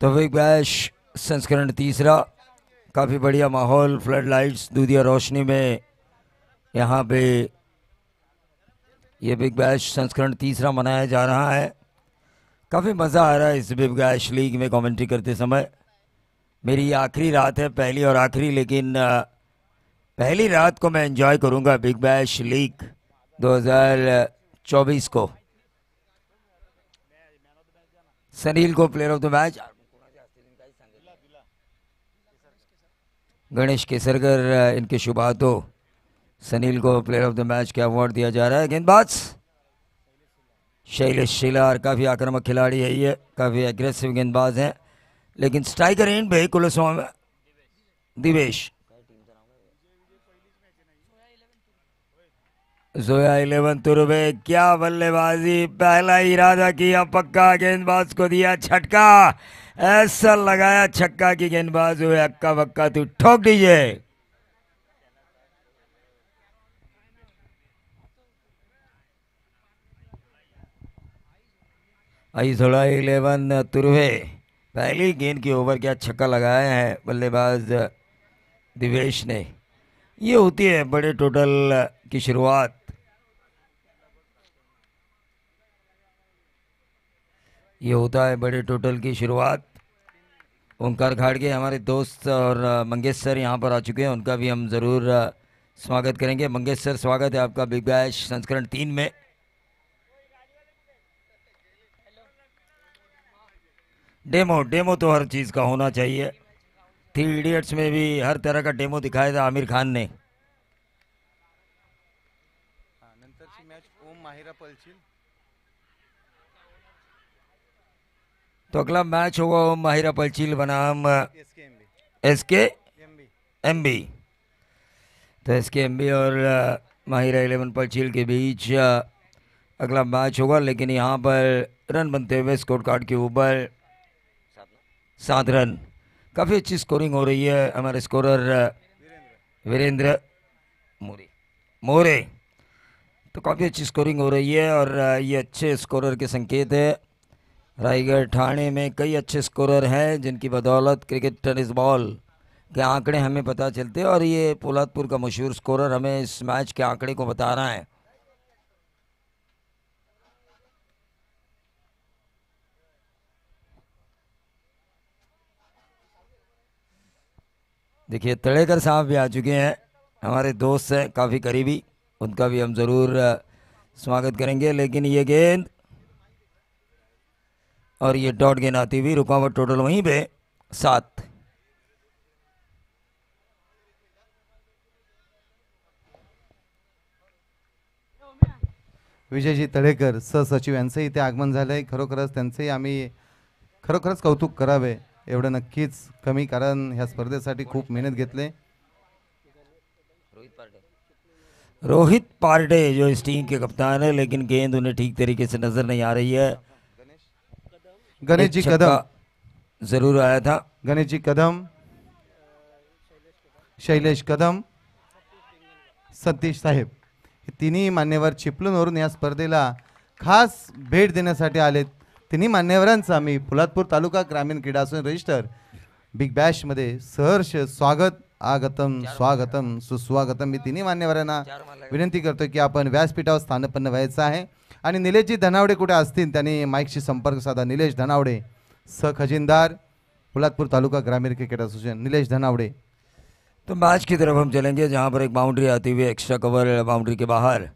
तो big bash संस्करण तीसरा, काफ़ी बढ़िया माहौल, फ्लड लाइट्स, दूधिया रोशनी में यहाँ पे ये बिग बैश संस्करण तीसरा मनाया जा रहा है। काफ़ी मज़ा आ रहा है इस बिग बैश लीग में कमेंट्री करते समय। मेरी ये आखिरी रात है, पहली और आखिरी, लेकिन पहली रात को मैं एंजॉय करूँगा बिग बैश लीग 2024 को। सनील को player of the match, Ganesh Kesarkar इनके शुभ हाथों सनील को प्लेयर ऑफ द मैच का अवार्ड दिया जा रहा है। गेंदबाज शैलेश शिलार, काफ़ी आक्रामक खिलाड़ी है ये, काफ़ी एग्रेसिव गेंदबाज हैं, लेकिन स्ट्राइकर एंड पे कुलस्वामी दिवेश, जोया 11 तुर्वे, क्या बल्लेबाजी, पहला इरादा किया पक्का, गेंदबाज को दिया छटका, ऐसा लगाया छक्का की गेंदबाज हुए अक्का बक्का तू ठोक दीजिए। आई थोड़ा 11 तुर्वे, पहली गेंद के ओवर क्या छक्का लगाया है बल्लेबाज दिवेश ने। ये होती है बड़े टोटल की शुरुआत। ये होता है बड़े टोटल की शुरुआत। ओंकार खाड़गे हमारे दोस्त और मंगेश सर यहाँ पर आ चुके हैं, उनका भी हम ज़रूर स्वागत करेंगे। मंगेश सर, स्वागत है आपका बिग बैश संस्करण 3 में। डेमो डेमो तो हर चीज़ का होना चाहिए। थ्री इडियट्स में भी हर तरह का डेमो दिखाया था आमिर खान ने। नंतरची मॅच ओम माहिरा पळशील. तो अगला मैच होगा ओम माहिरा पलचील बनाम SKMB एस के MB एम बी। तो एस के एम बी और माहिरा 11 पलचील के बीच अगला मैच होगा, लेकिन यहाँ पर रन बनते हुए स्कोर कार्ड के ऊपर 7 रन। काफ़ी अच्छी स्कोरिंग हो रही है। हमारे स्कोरर वीरेंद्र मोरे मोरे, तो काफ़ी अच्छी स्कोरिंग हो रही है और ये अच्छे स्कोरर के संकेत है। रायगढ़ ठाणे में कई अच्छे स्कोरर हैं जिनकी बदौलत क्रिकेट टेनिस बॉल के आंकड़े हमें पता चलते हैं, और ये पोलादपुर का मशहूर स्कोरर हमें इस मैच के आंकड़े को बता रहा है। देखिए तड़ेकर साहब भी आ चुके हैं, हमारे दोस्त हैं काफ़ी करीबी, उनका भी हम ज़रूर स्वागत करेंगे। लेकिन ये गेंद और ये डॉट गेंद आती हुई, रुकावट टोटल वहीं पे 7। विजयजी तळेकर सहसचिव यांचंही इथे आगमन झालंय. खरोखरच त्यांचंही आम्ही खरोखरच कौतुक करावे एवढं नक्कीच कमी, कारण ह्या स्पर्धेसाठी खूप मेहनत घेतले. रोहित पार्टे जो इस टीम के कप्तान है, लेकिन गेंद उन्हें ठीक तरीके से नजर नहीं आ रही है। गणेश जी कदम जरूर आया था। गणेश जी कदम, शैलेश कदम, सतीश साहेब, हे तिन्ही मान्यवर चिपळूणवरून या स्पर्धेला खास भेट देण्यासाठी आलेत. तिन्ही मान्यवरांचं आम्ही पोलादपूर तालुका ग्रामीण क्रीडा असोसिएशन रजिस्टर बिग बॅश मध्ये सहर्ष स्वागत, आगतम स्वागतम सुस्वागतम. मी तिन्ही मान्यवरांना विनंती करतोय की आपण व्यासपीठावर स्थानपन्न व्हायचं आहे. आणि निलेशजी धनावडे कुठे असतील त्यांनी माईकशी संपर्क साधा. निलेश धनावडे, खजिनदार, पोलादपूर तालुका ग्रामीण क्रिकेट एसोसिएशन, निलेश धनावडे. तो मैच की तरफ हम चलेंगे जहां पर एक बाउंड्री आती हुई, एक्स्ट्रा कवर बाउंड्री के बाहर।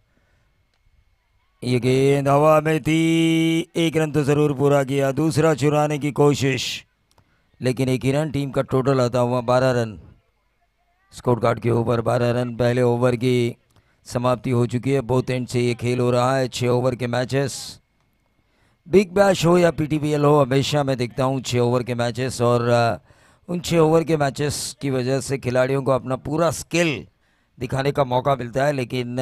ये गेंद हवा में थी, एक रन तो ज़रूर पूरा किया, दूसरा चुराने की कोशिश, लेकिन एक ही रन, टीम का टोटल आता हुआ 12 रन। स्कोर कार्ड के ऊपर 12 रन। पहले ओवर की समाप्ति हो चुकी है। बोथ एंड से ये खेल हो रहा है। 6 ओवर के मैचेस, बिग बैश हो या पीटीपीएल हो, हमेशा मैं देखता हूँ 6 ओवर के मैचेस, और उन 6 ओवर के मैचेस की वजह से खिलाड़ियों को अपना पूरा स्किल दिखाने का मौका मिलता है। लेकिन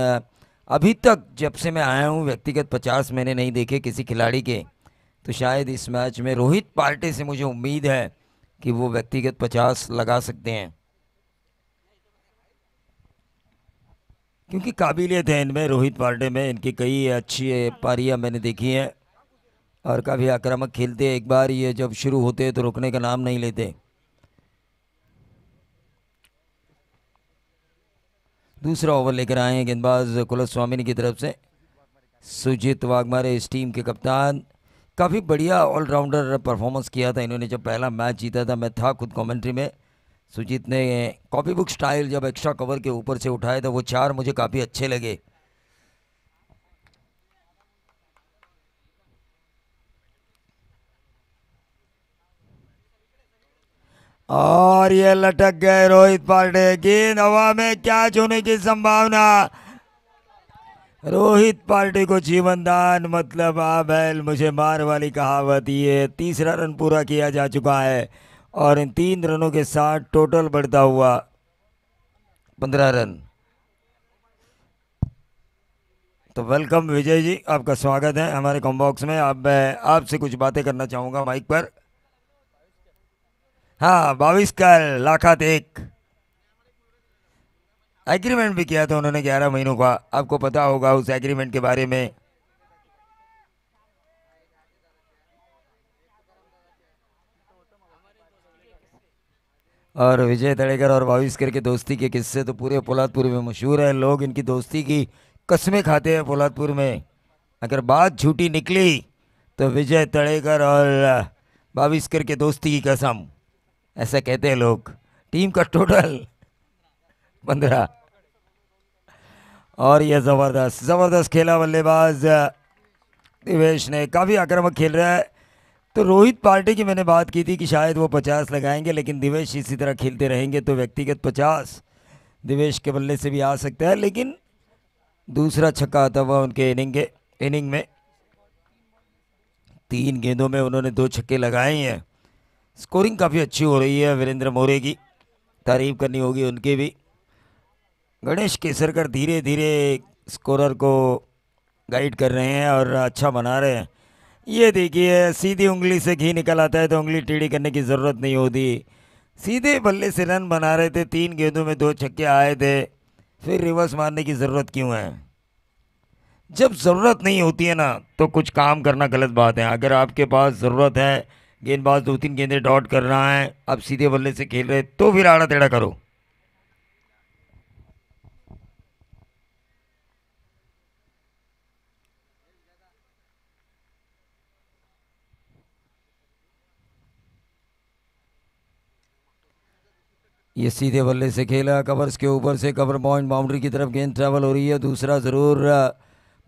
अभी तक जब से मैं आया हूँ व्यक्तिगत 50 मैंने नहीं देखे किसी खिलाड़ी के, तो शायद इस मैच में रोहित पार्टे से मुझे उम्मीद है कि वो व्यक्तिगत 50 लगा सकते हैं, क्योंकि काबिलियत है इनमें, रोहित पार्टे में। इनकी कई अच्छी पारियां मैंने देखी हैं, और काफ़ी आक्रामक खेलते हैं। एक बार ये जब शुरू होते हैं तो रुकने का नाम नहीं लेते। दूसरा ओवर लेकर आए हैं गेंदबाज कुलस्वामिनी की तरफ से सुजीत वाघमारे, इस टीम के कप्तान। काफ़ी बढ़िया ऑलराउंडर परफॉर्मेंस किया था इन्होंने जब पहला मैच जीता था। मैं था खुद कमेंट्री में। सुजीत ने कॉपी बुक स्टाइल जब एक्स्ट्रा कवर के ऊपर से उठाए था वो चार मुझे काफ़ी अच्छे लगे। और ये लटक गए रोहित पांडे। गेंद हवा में, कैच होने की संभावना। रोहित पार्टी को जीवन दान, मतलब आ बैल मुझे मार वाली कहावत। ये तीसरा रन पूरा किया जा चुका है और इन 3 रनों के साथ टोटल बढ़ता हुआ 15 रन। तो वेलकम विजय जी, आपका स्वागत है हमारे कॉम्बॉक्स में। अब मैं आपसे कुछ बातें करना चाहूँगा माइक पर। हाँ, 22 का लाखात एक एग्रीमेंट भी किया था उन्होंने 11 महीनों का। आपको पता होगा उस एग्रीमेंट के बारे में। और विजय तड़ेकर और भाविस्कर के दोस्ती के किस्से तो पूरे पोलादपुर में मशहूर है। लोग इनकी दोस्ती की कस्में खाते हैं पोलादपुर में। अगर बात झूठी निकली तो विजय तड़ेकर और भाविस्कर के दोस्ती की कसम, ऐसा कहते हैं लोग। टीम का टोटल 15। और यह ज़बरदस्त ज़बरदस्त खेला बल्लेबाज दिवेश ने, काफ़ी आक्रामक खेल रहा है। तो रोहित पार्टी की मैंने बात की थी कि शायद वो 50 लगाएंगे, लेकिन दिवेश इसी तरह खेलते रहेंगे तो व्यक्तिगत 50 दिवेश के बल्ले से भी आ सकता है। लेकिन दूसरा छक्का आता हुआ उनके इनिंग में 3 गेंदों में उन्होंने 2 छक्के लगाए हैं। स्कोरिंग काफ़ी अच्छी हो रही है। वीरेंद्र मोरे की तारीफ करनी होगी उनकी भी। गणेश केसरकर धीरे धीरे स्कोरर को गाइड कर रहे हैं और अच्छा बना रहे हैं। ये देखिए, सीधी उंगली से घी निकल आता है तो उंगली टेढ़ी करने की ज़रूरत नहीं होती। सीधे बल्ले से रन बना रहे थे, 3 गेंदों में 2 छक्के आए थे, फिर रिवर्स मारने की ज़रूरत क्यों है? जब ज़रूरत नहीं होती है ना तो कुछ काम करना गलत बात है। अगर आपके पास ज़रूरत है, गेंदबाज 2-3 गेंदें डॉट कर रहा है, आप सीधे बल्ले से खेल रहे, तो फिर आड़ा टेढ़ा करो। ये सीधे बल्ले से खेला, कवर्स के ऊपर से कवर पॉइंट बाउंड्री की तरफ गेंद ट्रैवल हो रही है। दूसरा ज़रूर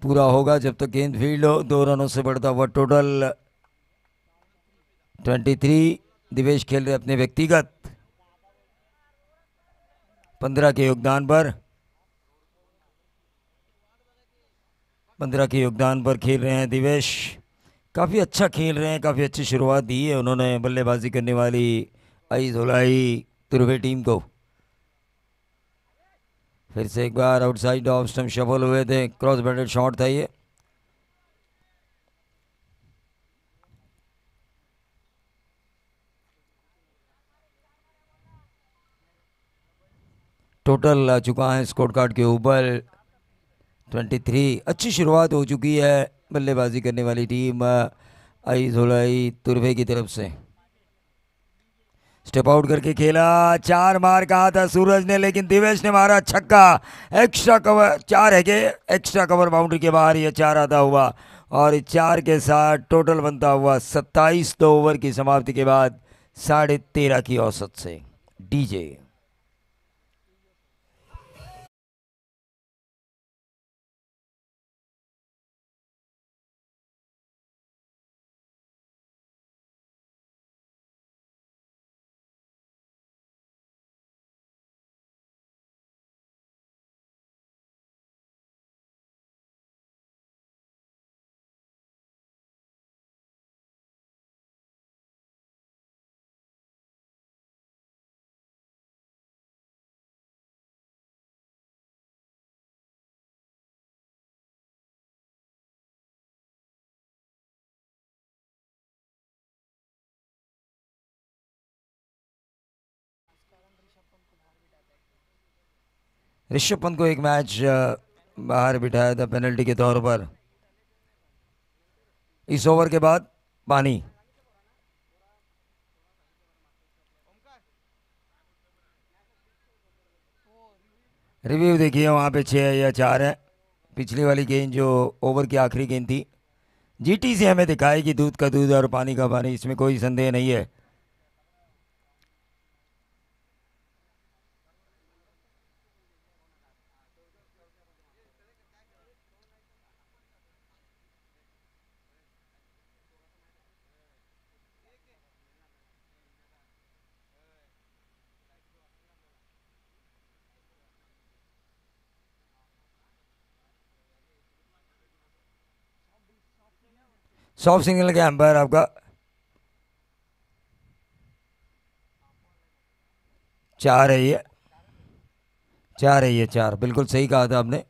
पूरा होगा जब तक गेंद फील्ड हो। 2 रनों से बढ़ता हुआ टोटल 23। दिवेश खेल रहे अपने व्यक्तिगत 15 के योगदान पर। 15 के योगदान पर खेल रहे हैं दिवेश। काफ़ी अच्छा खेल रहे हैं, काफ़ी अच्छी शुरुआत दी है उन्होंने बल्लेबाजी करने वाली आई धुलाई तुर्वे टीम को। फिर से एक बार आउटसाइड ऑफ स्टंप शफल हुए थे, क्रॉस बैटेड शॉट था ये। टोटल आ चुका है स्कोर कार्ड के ऊपर 23। अच्छी शुरुआत हो चुकी है बल्लेबाजी करने वाली टीम आई धुलाई तुर्वे की तरफ से। स्टेप आउट करके खेला, 4 मार कहा था सूरज ने, लेकिन दिवेश ने मारा छक्का। एक्स्ट्रा कवर 4 है कि एक्स्ट्रा कवर बाउंड्री के बाहर ये 4 आता हुआ और 4 के साथ टोटल बनता हुआ 27। 2 ओवर की समाप्ति के बाद 13.5 की औसत से डीजे। ऋषभ पंत को एक मैच बाहर बिठाया था पेनल्टी के तौर पर। इस ओवर के बाद पानी। रिव्यू देखिए, वहाँ पे 6 या 4 है। पिछली वाली गेंद जो ओवर की आखिरी गेंद थी, जीटी से हमें दिखाई कि दूध का दूध और पानी का पानी, इसमें कोई संदेह नहीं है। सॉफ्ट सिग्नल के एम्पायर आपका 4 है ये, 4 है ये, 4 बिल्कुल सही कहा था आपने।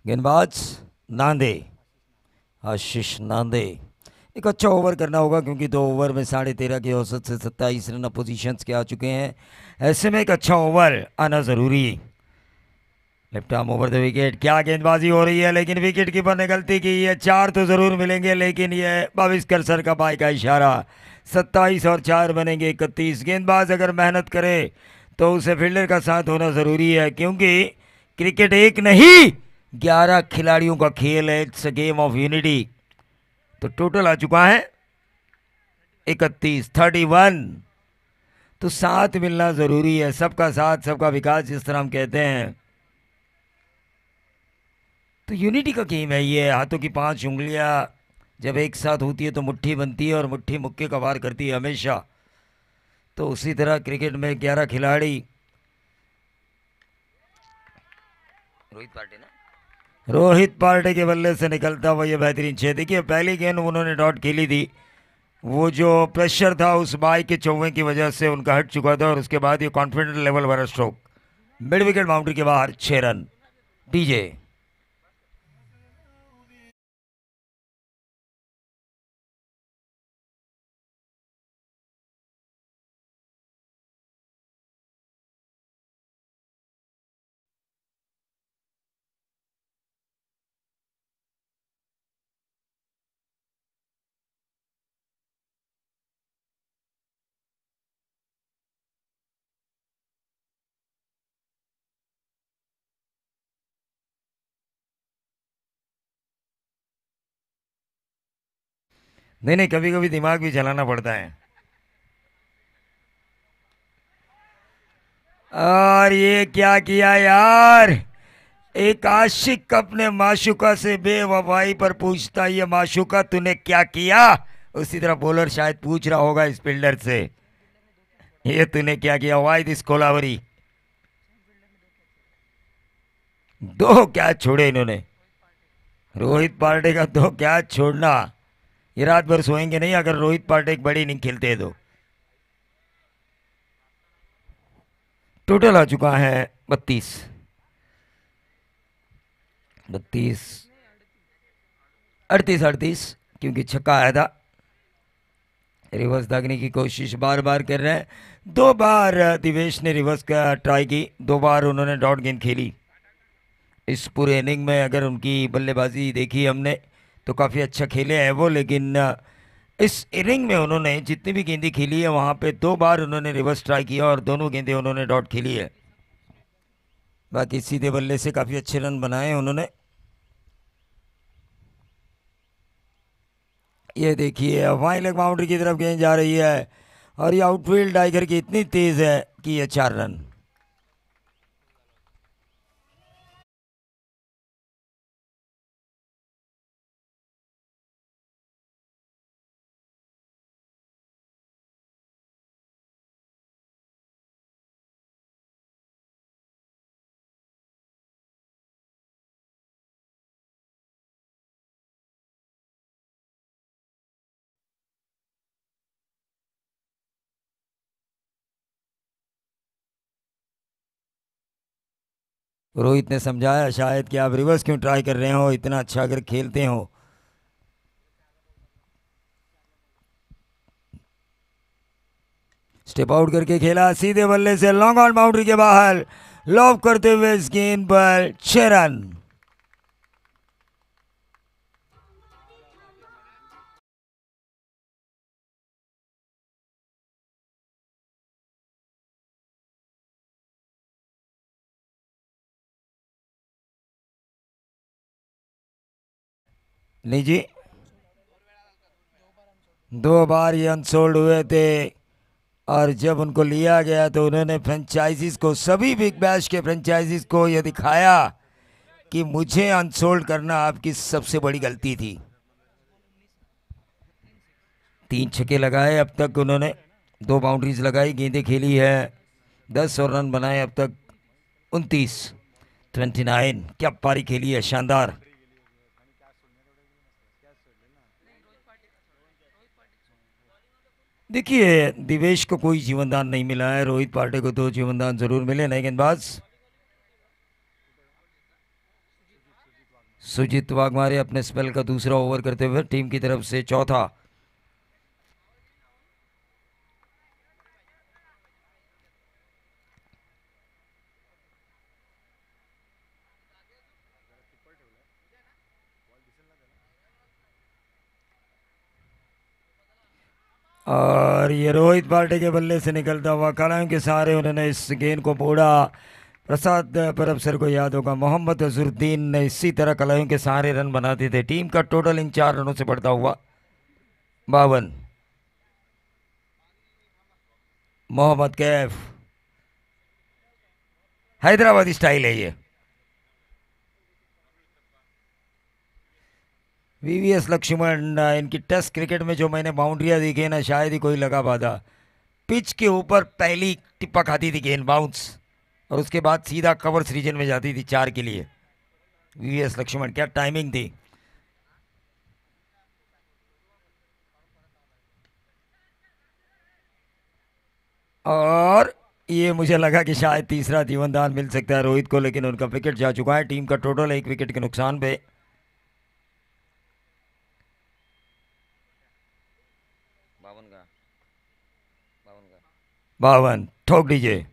गेंदबाज नांदे, आशीष नांदे। एक अच्छा ओवर करना होगा क्योंकि 2 ओवर में 13.5 की औसत से 27 रन पोजीशंस के आ चुके हैं। ऐसे में एक अच्छा ओवर आना ज़रूरी है। Left arm over the wicket, क्या गेंदबाजी हो रही है, लेकिन विकेट कीपर ने गलती की है। 4 तो ज़रूर मिलेंगे, लेकिन ये बाविस्कर सर का बाई का इशारा। 27 और 4 बनेंगे 31। गेंदबाज अगर मेहनत करे तो उसे फील्डर का साथ होना ज़रूरी है, क्योंकि क्रिकेट एक नहीं 11 खिलाड़ियों का खेल है। It's a game of unity. तो टोटल आ चुका है 31। तो साथ मिलना ज़रूरी है, सबका साथ सबका विकास जिस तरह हम कहते हैं। तो यूनिटी का गेम है ये। हाथों की 5 उंगलियां जब एक साथ होती है तो मुट्ठी बनती है, और मुट्ठी मुक्के का वार करती है हमेशा। तो उसी तरह क्रिकेट में 11 खिलाड़ी, रोहित पार्टी ना, रोहित पार्टी के बल्ले से निकलता हुआ ये बेहतरीन 6। देखिए पहली गेंद उन्होंने डॉट खेली थी, वो जो प्रेशर था उस बाई के चौवे की वजह से उनका हट चुका था, और उसके बाद ये कॉन्फिडेंट लेवल वाला स्ट्रोक मिड विकेट बाउंड्री के बाहर 6 रन। डीजे नहीं नहीं, कभी कभी दिमाग भी चलाना पड़ता है। और ये क्या किया यार, एक आशिक अपने माशुका से बेवफाई पर पूछता, ये माशुका तूने क्या किया। उसी तरह बॉलर शायद पूछ रहा होगा इस फील्डर से, ये तूने क्या किया, वाई दिस कोलावरी। 2 कैच छोड़े इन्होंने, रोहित पार्टे का 2 कैच छोड़ना। ये रात भर सोएंगे नहीं अगर रोहित पार्टे एक बड़ी इनिंग खेलते हैं तो। टोटल आ चुका है 32। 32 38 क्योंकि छक्का आया था। रिवर्स दागने की कोशिश बार बार कर रहे हैं। 2 बार दिवेश ने रिवर्स का ट्राई की, 2 बार उन्होंने डॉट गेंद खेली। इस पूरे इनिंग में अगर उनकी बल्लेबाजी देखी हमने तो काफ़ी अच्छा खेले हैं वो, लेकिन इस इनिंग में उन्होंने जितनी भी गेंदें खेली है वहाँ पे 2 बार उन्होंने रिवर्स ट्राई किया और दोनों गेंदें उन्होंने डॉट खेली है। बाकी सीधे बल्ले से काफ़ी अच्छे रन बनाए उन्होंने। ये देखिए वाइड लेग बाउंड्री की तरफ गेंद जा रही है, और ये आउटफील्ड टाइगर की इतनी तेज़ है कि ये 4 रन। रोहित ने समझाया शायद कि आप रिवर्स क्यों ट्राई कर रहे हो, इतना अच्छा अगर खेलते हो। स्टेप आउट करके खेला सीधे बल्ले से लॉन्ग ऑन बाउंड्री के बाहर, लॉब करते हुए इस गेंद पर 6 रन। नहीं जी, 2 बार ये अनसोल्ड हुए थे और जब उनको लिया गया तो उन्होंने फ्रेंचाइजीज को, सभी बिग बैश के फ्रेंचाइजीज को यह दिखाया कि मुझे अनसोल्ड करना आपकी सबसे बड़ी गलती थी। 3 छक्के लगाए अब तक उन्होंने, 2 बाउंड्रीज लगाई, गेंदें खेली है, 10 और रन बनाए अब तक 29। क्या पारी खेली है, शानदार। देखिए दिवेश को कोई जीवनदान नहीं मिला है, रोहित पार्टे को 2 जीवनदान जरूर मिले। नए गेंदबाज सुजीत वाघमारे अपने स्पेल का दूसरा ओवर करते हुए टीम की तरफ से चौथा। और ये रोहित पार्टे के बल्ले से निकलता हुआ कलाम के सहारे उन्होंने इस गेंद को बोड़ा। प्रसाद परब सर को याद होगा, मोहम्मद अजहरुद्दीन ने इसी तरह कलायों के सहारे रन बनाते थे। टीम का टोटल इन 4 रनों से बढ़ता हुआ 52। मोहम्मद कैफ, हैदराबादी स्टाइल है ये। वीवीएस लक्ष्मण, इनकी टेस्ट क्रिकेट में जो मैंने बाउंड्रियां देखी है ना, शायद ही कोई लगा पाता। पिच के ऊपर पहली टिप्पा खाती थी गेंद बाउंस, और उसके बाद सीधा कवर्स रीजन में जाती थी 4 के लिए। वीवीएस लक्ष्मण, क्या टाइमिंग थी। और ये मुझे लगा कि शायद तीसरा जीवनदान मिल सकता है रोहित को, लेकिन उनका विकेट जा चुका है। टीम का टोटल 1 विकेट के नुकसान पे 52। ठोक दीजिए।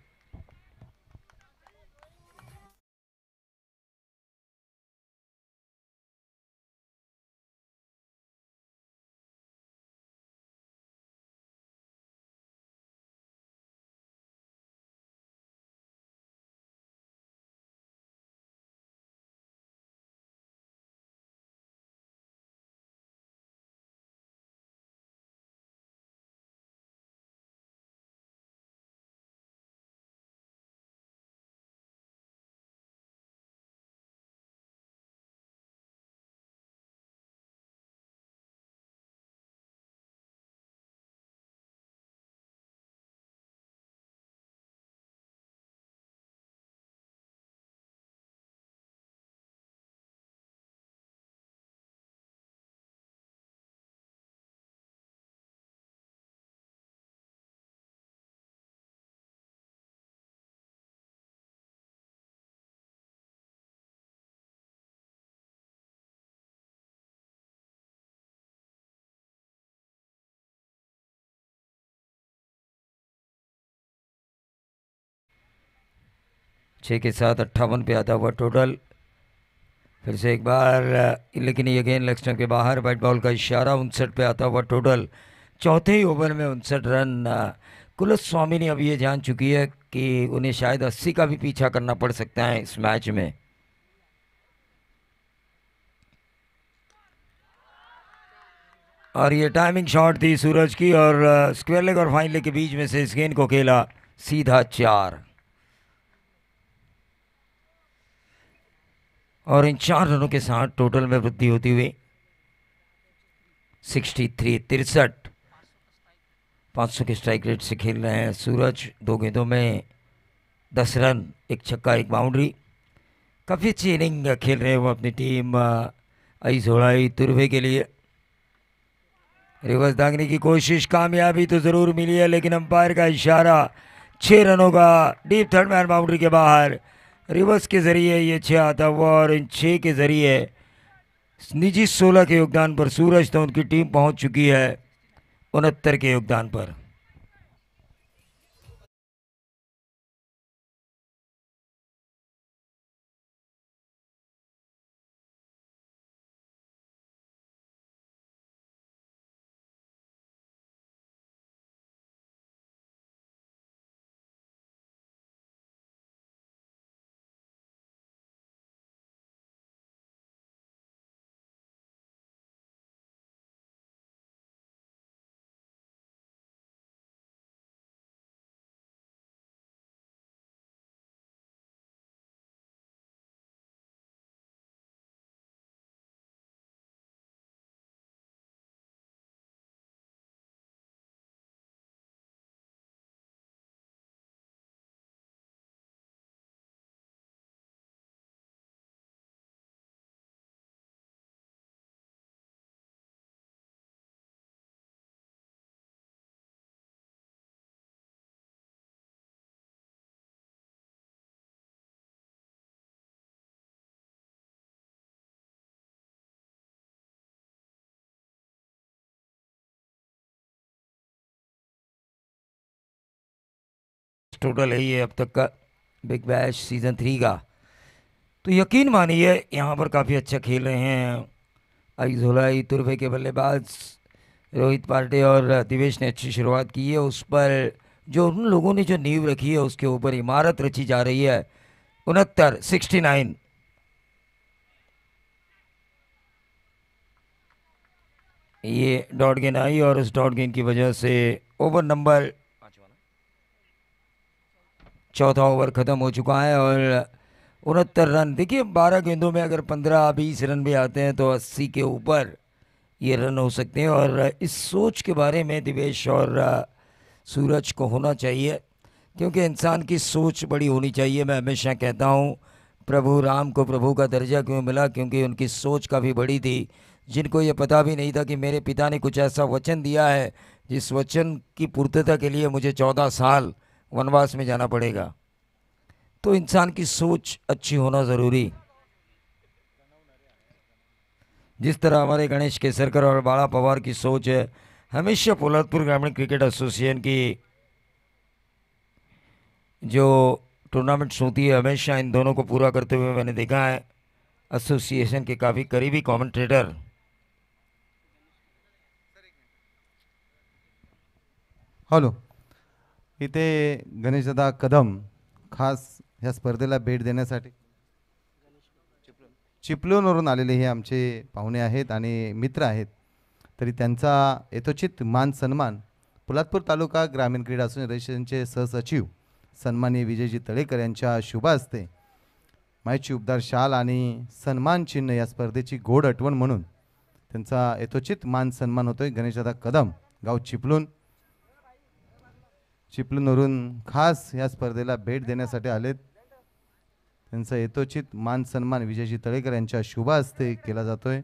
छः के साथ 58 पे आता हुआ टोटल। फिर से एक बार, लेकिन ये गेंद लेग स्टंप के बाहर, वाइट बॉल का इशारा। 59 पे आता हुआ टोटल। चौथे ही ओवर में 59 रन। कुलस्वामी ने अब ये जान चुकी है कि उन्हें शायद 80 का भी पीछा करना पड़ सकता है इस मैच में। और ये टाइमिंग शॉट थी सूरज की, और स्क्वायर लेग और फाइन लेग के बीच में से इस गेंद को खेला सीधा 4। और इन 4 रनों के साथ टोटल में वृद्धि होती हुई 63। 500 के स्ट्राइक रेट से खेल रहे हैं सूरज। 2 गेंदों में 10 रन, 1 छक्का 1 बाउंड्री। काफ़ी अच्छी इनिंग खेल रहे हैं वो अपनी टीम आई तुर्वे के लिए। रिवर्स दागने की कोशिश, कामयाबी तो ज़रूर मिली है, लेकिन अंपायर का इशारा। 6 रनों का डीप थर्ड मैन बाउंड्री के बाहर रिवर्स के ज़रिए ये 6 आता हुआ, और इन 6 के ज़रिए निजी 16 के योगदान पर सूरज तो उनकी टीम पहुंच चुकी है 69 के योगदान पर। टोटल है ये अब तक का बिग बैश सीज़न 3 का। तो यकीन मानिए यहाँ पर काफ़ी अच्छा खेल रहे हैं आइजोलाई तुर्भे के बल्लेबाज रोहित पार्टे और दिवेश ने अच्छी शुरुआत की है। उस पर जो उन लोगों ने जो नींव रखी है उसके ऊपर इमारत रची जा रही है। 69 ये डॉट गेंद आई और उस डॉट गेंद की वजह से ओवर नंबर चौथा ओवर ख़त्म हो चुका है और 69 रन। देखिए 12 गेंदों में अगर 15-20 रन भी आते हैं तो 80 के ऊपर ये रन हो सकते हैं। और इस सोच के बारे में दिवेश और सूरज को होना चाहिए, क्योंकि इंसान की सोच बड़ी होनी चाहिए। मैं हमेशा कहता हूँ प्रभु राम को प्रभु का दर्जा क्यों मिला, क्योंकि उनकी सोच काफ़ी बड़ी थी, जिनको ये पता भी नहीं था कि मेरे पिता ने कुछ ऐसा वचन दिया है जिस वचन की पूर्तता के लिए मुझे 14 साल वनवास में जाना पड़ेगा। तो इंसान की सोच अच्छी होना ज़रूरी। जिस तरह हमारे गणेश केसरकर और बाला पवार की सोच है, हमेशा पोलादपुर ग्रामीण क्रिकेट एसोसिएशन की जो टूर्नामेंट्स होती है हमेशा इन दोनों को पूरा करते हुए मैंने देखा है। एसोसिएशन के काफ़ी करीबी कमेंटेटर हॅलो, इथे गणेशदादा कदम खास ह्या स्पर्धेला भेट देण्यासाठी चिपळूणवरून आलेले हे आमचे पाहुणे आहेत आणि मित्र आहेत. तरी त्यांचा यथोचित मान सन्मान पोलादपूर तालुका ग्रामीण क्रीडा असोसिएशनचे सहसचिव सन्माननीय विजयजी तळेकर यांच्या शुभ हस्ते माहिती उपदार शाल आणि सन्मान चिन्ह या स्पर्धेची गोड आठवण म्हणून त्यांचा यथोचित मान सन्मान होतोय. गणेशदादा कदम गाव चिपळूणवरून खास या स्पर्धेला भेट देण्यासाठी आलेत. त्यांचा यथोचित मान सन्मान विजयजी तळेकर यांच्या शुभ हस्ते केला जातोय.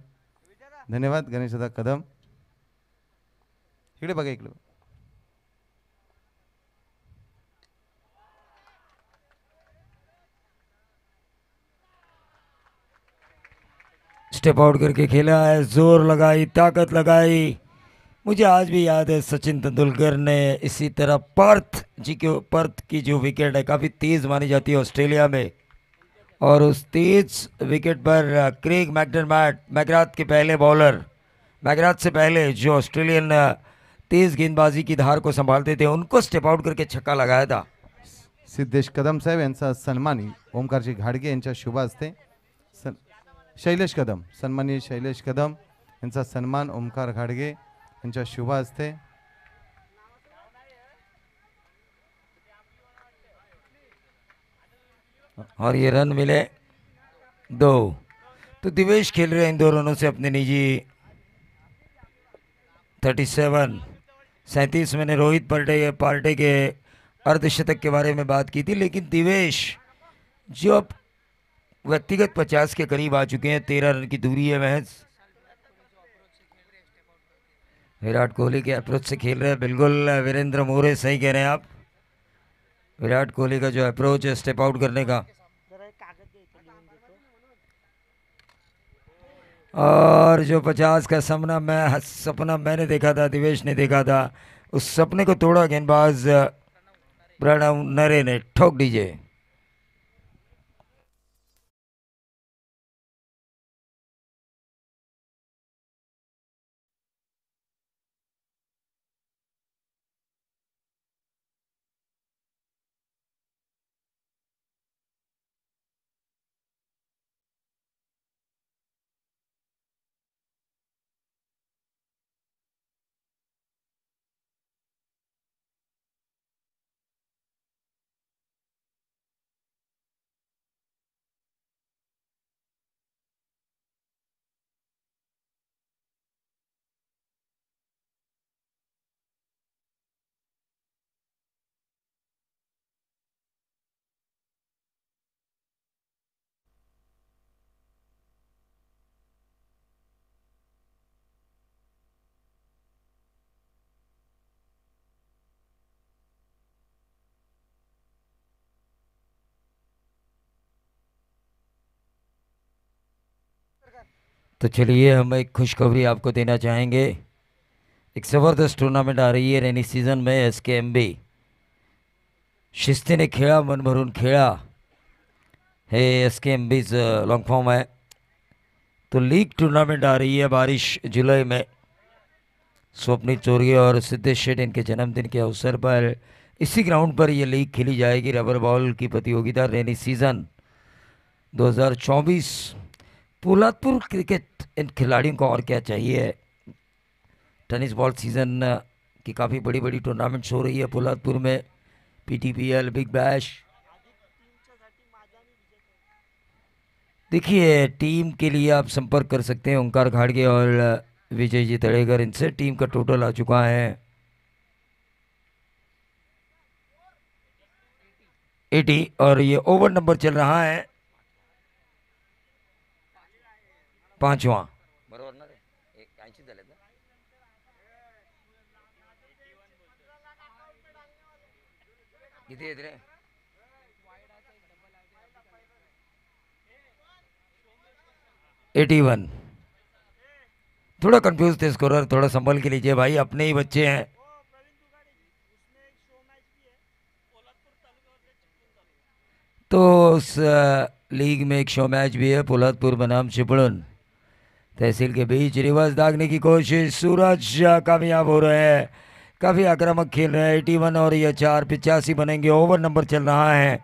धन्यवाद गणेशदादा कदम. इकडे बघा, इकडे स्टेप आउट करके खेला है, जोर लगाई, ताकत लगाई। मुझे आज भी याद है सचिन तेंदुलकर ने इसी तरह पर्थ की जो विकेट है काफ़ी तेज़ मानी जाती है ऑस्ट्रेलिया में, और उस तेज विकेट पर क्रेग मैकग्राथ के पहले बॉलर, मैकग्राथ से पहले जो ऑस्ट्रेलियन तेज़ गेंदबाजी की धार को संभालते थे उनको स्टेप आउट करके छक्का लगाया था। सिद्धेश कदम साहेब यांचा सन्मानी ओमकारजी घाडगे यांच्या शुभ हस्ते शैलेश कदम, सन्माननीय शैलेश कदम यांचा सन्मान ओमकार घाडगे यांच्या शुभ हस्ते. और ये रन मिले 2। तो दिवेश खेल रहे हैं इन दो रनों से अपने निजी 37 मैंने रोहित पार्टे के अर्धशतक के बारे में बात की थी, लेकिन दिवेश जो अब व्यक्तिगत 50 के करीब आ चुके हैं, 13 रन की दूरी है महज। विराट कोहली के अप्रोच से खेल रहे हैं, बिल्कुल वीरेंद्र मोरे सही कह रहे हैं आप। विराट कोहली का जो अप्रोच है स्टेप आउट करने का, और जो 50 का सपना मैंने देखा था, दिवेश ने देखा था, उस सपने को तोड़ा गेंदबाज प्रणव नरे ने। ठोक दीजिए। तो चलिए हम एक खुशखबरी आपको देना चाहेंगे। एक ज़बरदस्त टूर्नामेंट आ रही है रेनी सीज़न में, SKMB शिस्तीने खेळा, मन भरून खेळा. हे SKMB's लॉन्ग फॉर्म है. तो लीग टूर्नामेंट आ रही है बारिश जुलाई में. स्वप्निल चौरगे और सिद्धेश शेठ इनके जन्मदिन के अवसर पर इसी ग्राउंड पर यह लीग खेली जाएगी. रबर बॉल की प्रतियोगिता rainy season 2024. Poladpur cricket in खिलाड़ियों को और क्या चाहिए. टेनिस बॉल सीजन की काफ़ी बड़ी बड़ी टूर्नामेंट्स हो रही है पोलादपुर में. PTPL, big bash. देखिए, टीम के लिए आप संपर्क कर सकते हैं ओंकार घाड़गे और विजय जी तड़ेगर. इनसे टीम का टोटल आ चुका है 80 और ये ओवर नंबर चल रहा है 5वां. बरोबर ना रे? एक 80 झालेत ना? किती आहेत रे? 81. थोड़ा कंफ्यूज थे स्कोरर, थोड़ा संभल के लीजिए भाई, अपने ही बच्चे हैं. तो उस लीग में एक शो मैच भी है पोलादपुर बनाम चिपळूण तहसील के बीच. रिवर्स दागने की कोशिश, सूरज कामयाब हो रहे हैं. काफी आक्रामक खेल रहे हैं. 81 और ये 4 85 बनेंगे. ओवर नंबर चल रहा है.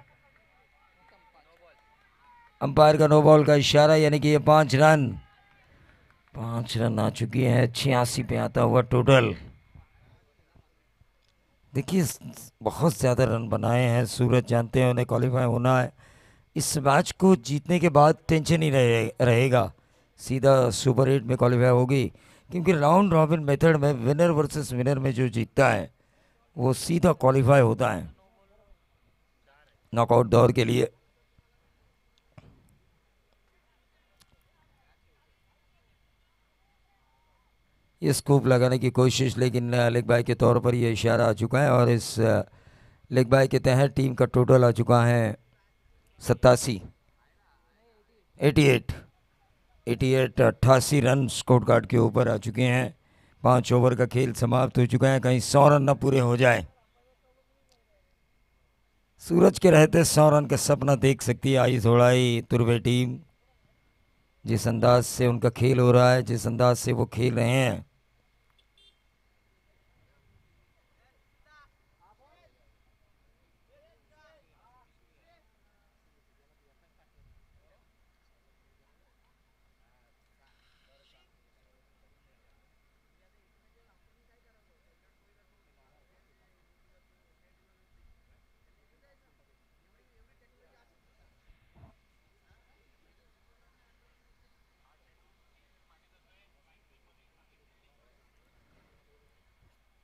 अंपायर का नो बॉल का इशारा, यानी कि ये 5 रन. 5 रन आ चुकी है 86 पे आता हुआ टोटल. देखिए, बहुत ज़्यादा रन बनाए हैं सूरज, जानते हैं उन्हें क्वालिफाई होना है. इस मैच को जीतने के बाद टेंशन ही रहेगा. सीधा सुपर 8 में क्वालिफाई होगी, क्योंकि राउंड रॉबिन मेथड में विनर वर्सेस विनर में जो जीतता है वो सीधा क्वालिफाई होता है नॉकआउट दौर के लिए. ये स्कूप लगाने की कोशिश, लेकिन लेग बाय के तौर पर ये इशारा आ चुका है और इस लेग बाय के तहत टीम का टोटल आ चुका है 87. 88. 88 रन स्कोर कार्ड के ऊपर आ चुके हैं. 5 ओवर का खेल समाप्त हो चुका है. कहीं 100 रन न पूरे हो जाए. सूरज के रहते 100 रन का सपना देख सकती है आई थोड़ाई तुर्वे टीम. जिस अंदाज से उनका खेल हो रहा है, जिस अंदाज से वो खेल रहे हैं,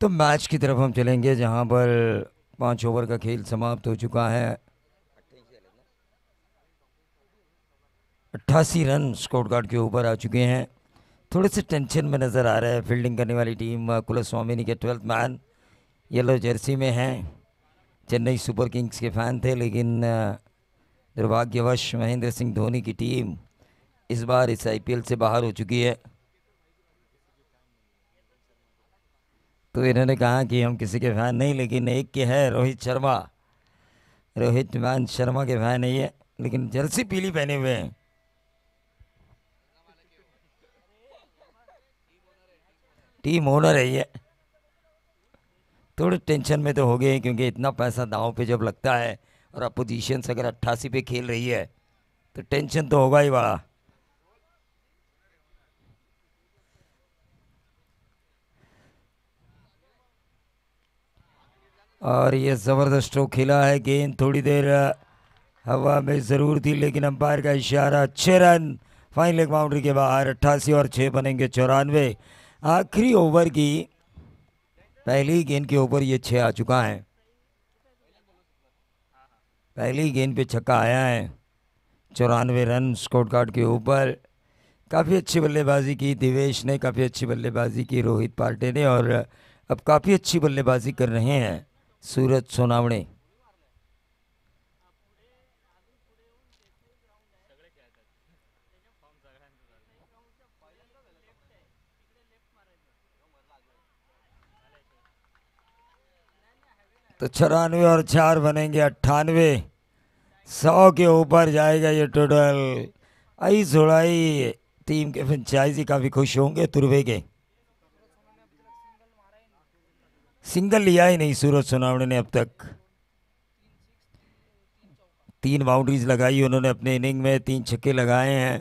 तो मैच की तरफ हम चलेंगे जहां पर 5 ओवर का खेल समाप्त हो चुका है. 88 रन स्कोर कार्ड के ऊपर आ चुके हैं. थोड़े से टेंशन में नज़र आ रहा है फील्डिंग करने वाली टीम. कुलस्वामिनी के 12th मैन येलो जर्सी में हैं. चेन्नई सुपर किंग्स के फ़ैन थे, लेकिन दुर्भाग्यवश महेंद्र सिंह धोनी की टीम इस बार इस IPL से बाहर हो चुकी है. तो इन्होंने कहा कि हम किसी के फ़ैन नहीं, लेकिन एक के है रोहित शर्मा. रोहित मान शर्मा के फ़ैन है ये, लेकिन जर्सी पीली पहने हुए हैं. टीम ओनर है ये. थोड़े टेंशन में तो हो गए, क्योंकि इतना पैसा दांव पे जब लगता है और अपोजिशन अगर 88 पे खेल रही है तो टेंशन तो होगा ही बड़ा. और ये ज़बरदस्त स्ट्रोक खेला है. गेंद थोड़ी देर हवा में ज़रूर थी, लेकिन अंपायर का इशारा. 6 रन फाइन लेग बाउंड्री के बाहर. 88 और 6 बनेंगे 94. आखिरी ओवर की पहली गेंद के ऊपर ये 6 आ चुका है. पहली गेंद पे छक्का आया है. 94 रन स्कोर कार्ड के ऊपर. काफ़ी अच्छी बल्लेबाजी की दिवेश ने, काफ़ी अच्छी बल्लेबाजी की रोहित पार्टे ने, और अब काफ़ी अच्छी बल्लेबाजी कर रहे हैं सूरज सोनावणे. तो 94 और 4 बनेंगे 98। 100 के ऊपर जाएगा ये टोटल। आई जोड़ाई टीम के फ्रेंचाइजी काफ़ी खुश होंगे तुर्वे के। सिंगल लिया ही नहीं सूरज सोनावणे ने अब तक। 3 बाउंड्रीज लगाई उन्होंने अपने इनिंग में, 3 छक्के लगाए हैं।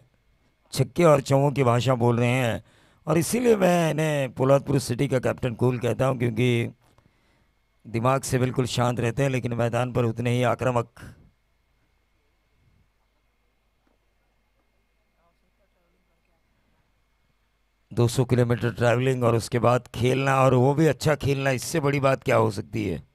छक्के और चौकों की भाषा बोल रहे हैं, और इसीलिए मैं इन्हें पोलादपुर सिटी का कैप्टन कूल कहता हूं, क्योंकि दिमाग से बिल्कुल शांत रहते हैं लेकिन मैदान पर उतने ही आक्रामक। दो 200 किलोमीटर ट्रैवलिंग और उसके बाद खेलना, और वो भी अच्छा खेलना, इससे बड़ी बात क्या हो सकती है।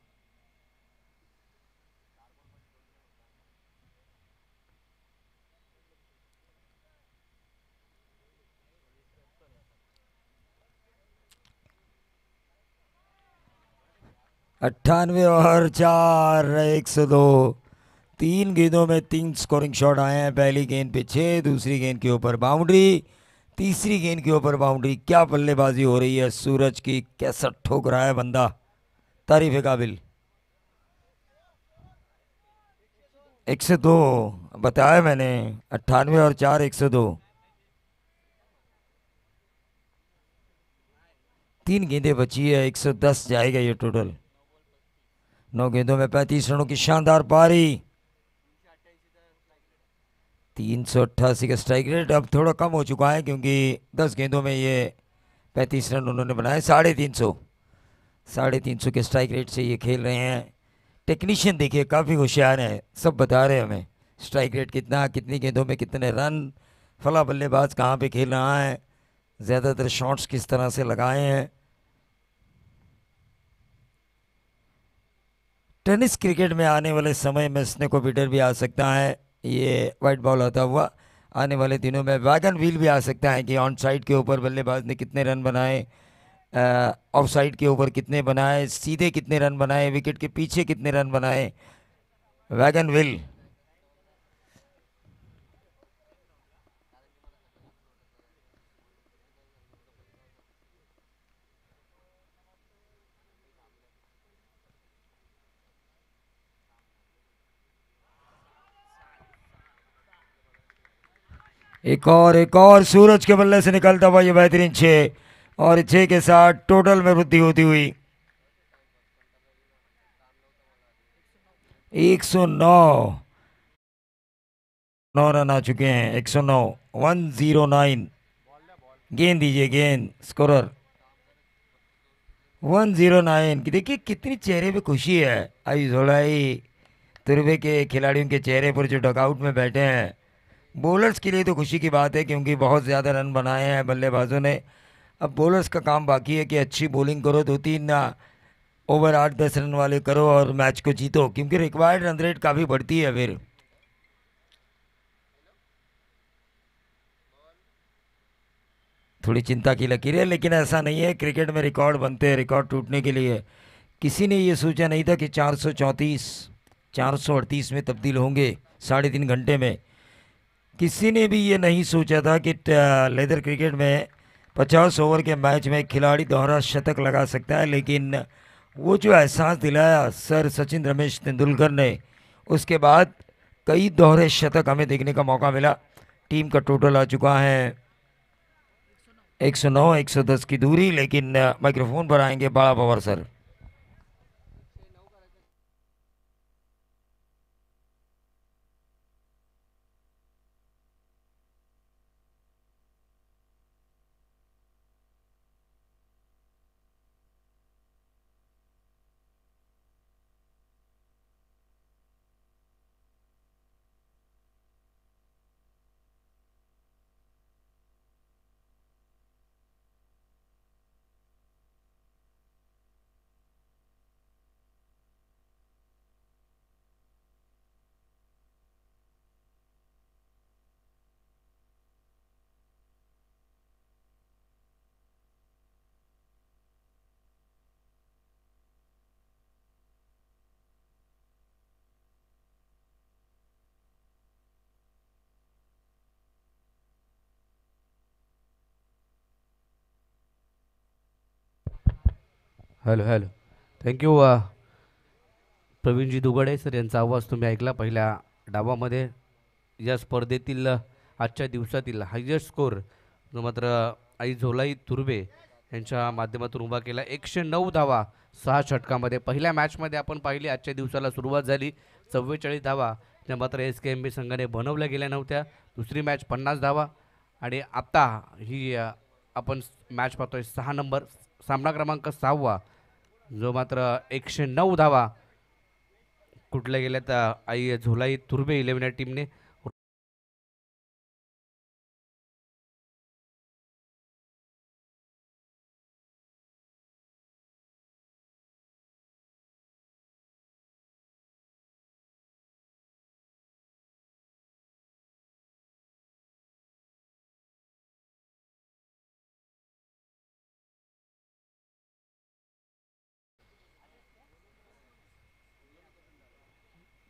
अट्ठानवे और 4, 102। 3 गेंदों में 3 स्कोरिंग शॉट आए हैं। पहली गेंद पे 6, दूसरी गेंद के ऊपर बाउंड्री, तीसरी गेंद के ऊपर बाउंड्री। क्या बल्लेबाजी हो रही है सूरज की, कैसा ठोक रहा है बंदा, तारीफ काबिल। 102 बताया मैंने, 98 और 4, 102। 3 गेंदें बची है, 110 जाएगा ये टोटल। 9 गेंदों में 35 रनों की शानदार पारी। 388 का स्ट्राइक रेट अब थोड़ा कम हो चुका है, क्योंकि 10 गेंदों में ये 35 रन उन्होंने बनाए। 350, 350 के स्ट्राइक रेट से ये खेल रहे हैं। टेक्नीशियन देखिए काफ़ी होशियार हैं, सब बता रहे हैं हमें स्ट्राइक रेट कितना, कितनी गेंदों में कितने रन, फला बल्लेबाज कहाँ पे खेल रहा है, ज़्यादातर शॉट्स किस तरह से लगाए हैं। टेनिस क्रिकेट में आने वाले समय में स्नेको बीटर भी आ सकता है, ये वाइट बॉल होता हुआ। आने वाले दिनों में वैगन व्हील भी आ सकता है कि ऑन साइड के ऊपर बल्लेबाज ने कितने रन बनाए, ऑफ साइड के ऊपर कितने बनाए, सीधे कितने रन बनाए, विकेट के पीछे कितने रन बनाए। Wagon wheel. एक और सूरज के बल्ले से निकलता हुआ ये बेहतरीन 6, और 6 के साथ टोटल में वृद्धि होती हुई 109। 9 रन आ चुके हैं। 109, 109। गेंद दीजिए, गेंद स्कोरर 109 की। देखिए कितनी चेहरे पे खुशी है आई जोड़ाई तुर्वे के खिलाड़ियों के चेहरे पर, जो डगआउट में बैठे हैं। बॉलर्स के लिए तो खुशी की बात है, क्योंकि बहुत ज़्यादा रन बनाए हैं बल्लेबाजों ने। अब बॉलर्स का काम बाकी है कि अच्छी बॉलिंग करो, 2-3 ओवर 8-10 रन वाले करो और मैच को जीतो, क्योंकि रिक्वायर्ड रन रेट काफ़ी बढ़ती है फिर। थोड़ी चिंता की लकीर है, लेकिन ऐसा नहीं है, क्रिकेट में रिकॉर्ड बनते हैं रिकॉर्ड टूटने के लिए। किसी ने ये सोचा नहीं था कि 434 438 में तब्दील होंगे 3.5 घंटे में। किसी ने भी ये नहीं सोचा था कि लेदर क्रिकेट में 50 ओवर के मैच में खिलाड़ी दोहरा शतक लगा सकता है। लेकिन वो जो एहसास दिलाया सर सचिन रमेश तेंदुलकर ने, उसके बाद कई दोहरे शतक हमें देखने का मौका मिला। टीम का टोटल आ चुका है 109, 110 की दूरी। लेकिन माइक्रोफोन पर आएंगे बड़ा Pawar sir. Hello hello. Thank you Praveenji Dugade sir यांचा आवाज तुम्ही ऐकला पहिल्या डावामध्ये. या स्पर्धेतील आजच्या दिवसातील हायएस्ट स्कोर जो मात्र आई झोलाई तुर्बे यांच्या माध्यमातून उभा केला. 109 धावा 6 षटकामध्ये. पहिल्या मॅचमध्ये आपण पाहिली आजच्या दिवसाला सुरुवात झाली 44 धावा त्या मात्र SKMB संघाने बनवल्या गेल्या नव्हत्या. दुसरी मॅच 50 धावा आणि आता ही आपण मॅच पाहतोय 6 नंबर सामना क्रमांक 6वा जो मात्र 109 धावा कुठल्या गेल्यात आई झोलाई तुर्बे 11 या टीमने.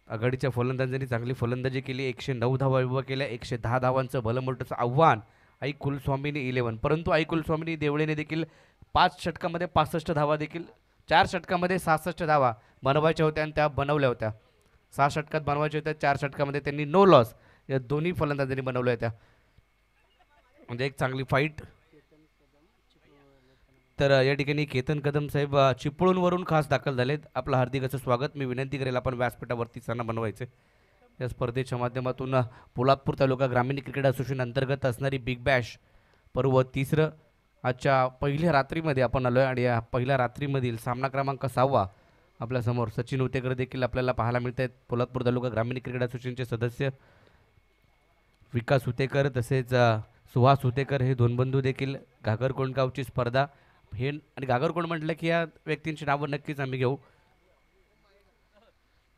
आघाडीच्या फलंदाजांनी चांगली फलंदाजी केली. 109 धावा उभा केल्या. 110 धावांचं भलमोठं आव्हान आई कुलस्वामीनी 11. परंतु आई कुलस्वामीनी देवळेने देखील 5 षटकामध्ये 65 धावा देखील 4 षटकामध्ये 66 धावा बनवायच्या होत्या आणि त्या बनवल्या होत्या. 6 षटकात बनवायच्या होत्या. 4 षटकामध्ये त्यांनी नो लॉस या दोन्ही फलंदाजांनी बनवल्या होत्या. म्हणजे एक चांगली फाईट. तर या ठिकाणी केतन कदम साहेब चिपळूणवरून खास दाखल झालेत. आपलं हार्दिक असं स्वागत. मी विनंती करेल आपण व्यासपीठावरती त्यांना बनवायचे. या स्पर्धेच्या माध्यमातून पोलादपूर तालुका ग्रामीण क्रिकेट असोसिएशन अंतर्गत असणारी बिग बॅश पर्व 3रं आजच्या पहिल्या रात्रीमध्ये आपण आलो आहे आणि या पहिल्या रात्रीमधील सामना क्रमांक 6वा आपल्यासमोर सचिन उतेकर देखील आपल्याला पाहायला मिळत आहेत. पोलादपूर तालुका ग्रामीण क्रिकेट असोसिएशनचे सदस्य विकास उतेकर तसेच सुहास उतेकर हे दोन बंधू देखील. घागरकोंडगावची स्पर्धा हे आणि घागरकोंड म्हटलं की या व्यक्तींची नावं नक्कीच आम्ही घेऊ.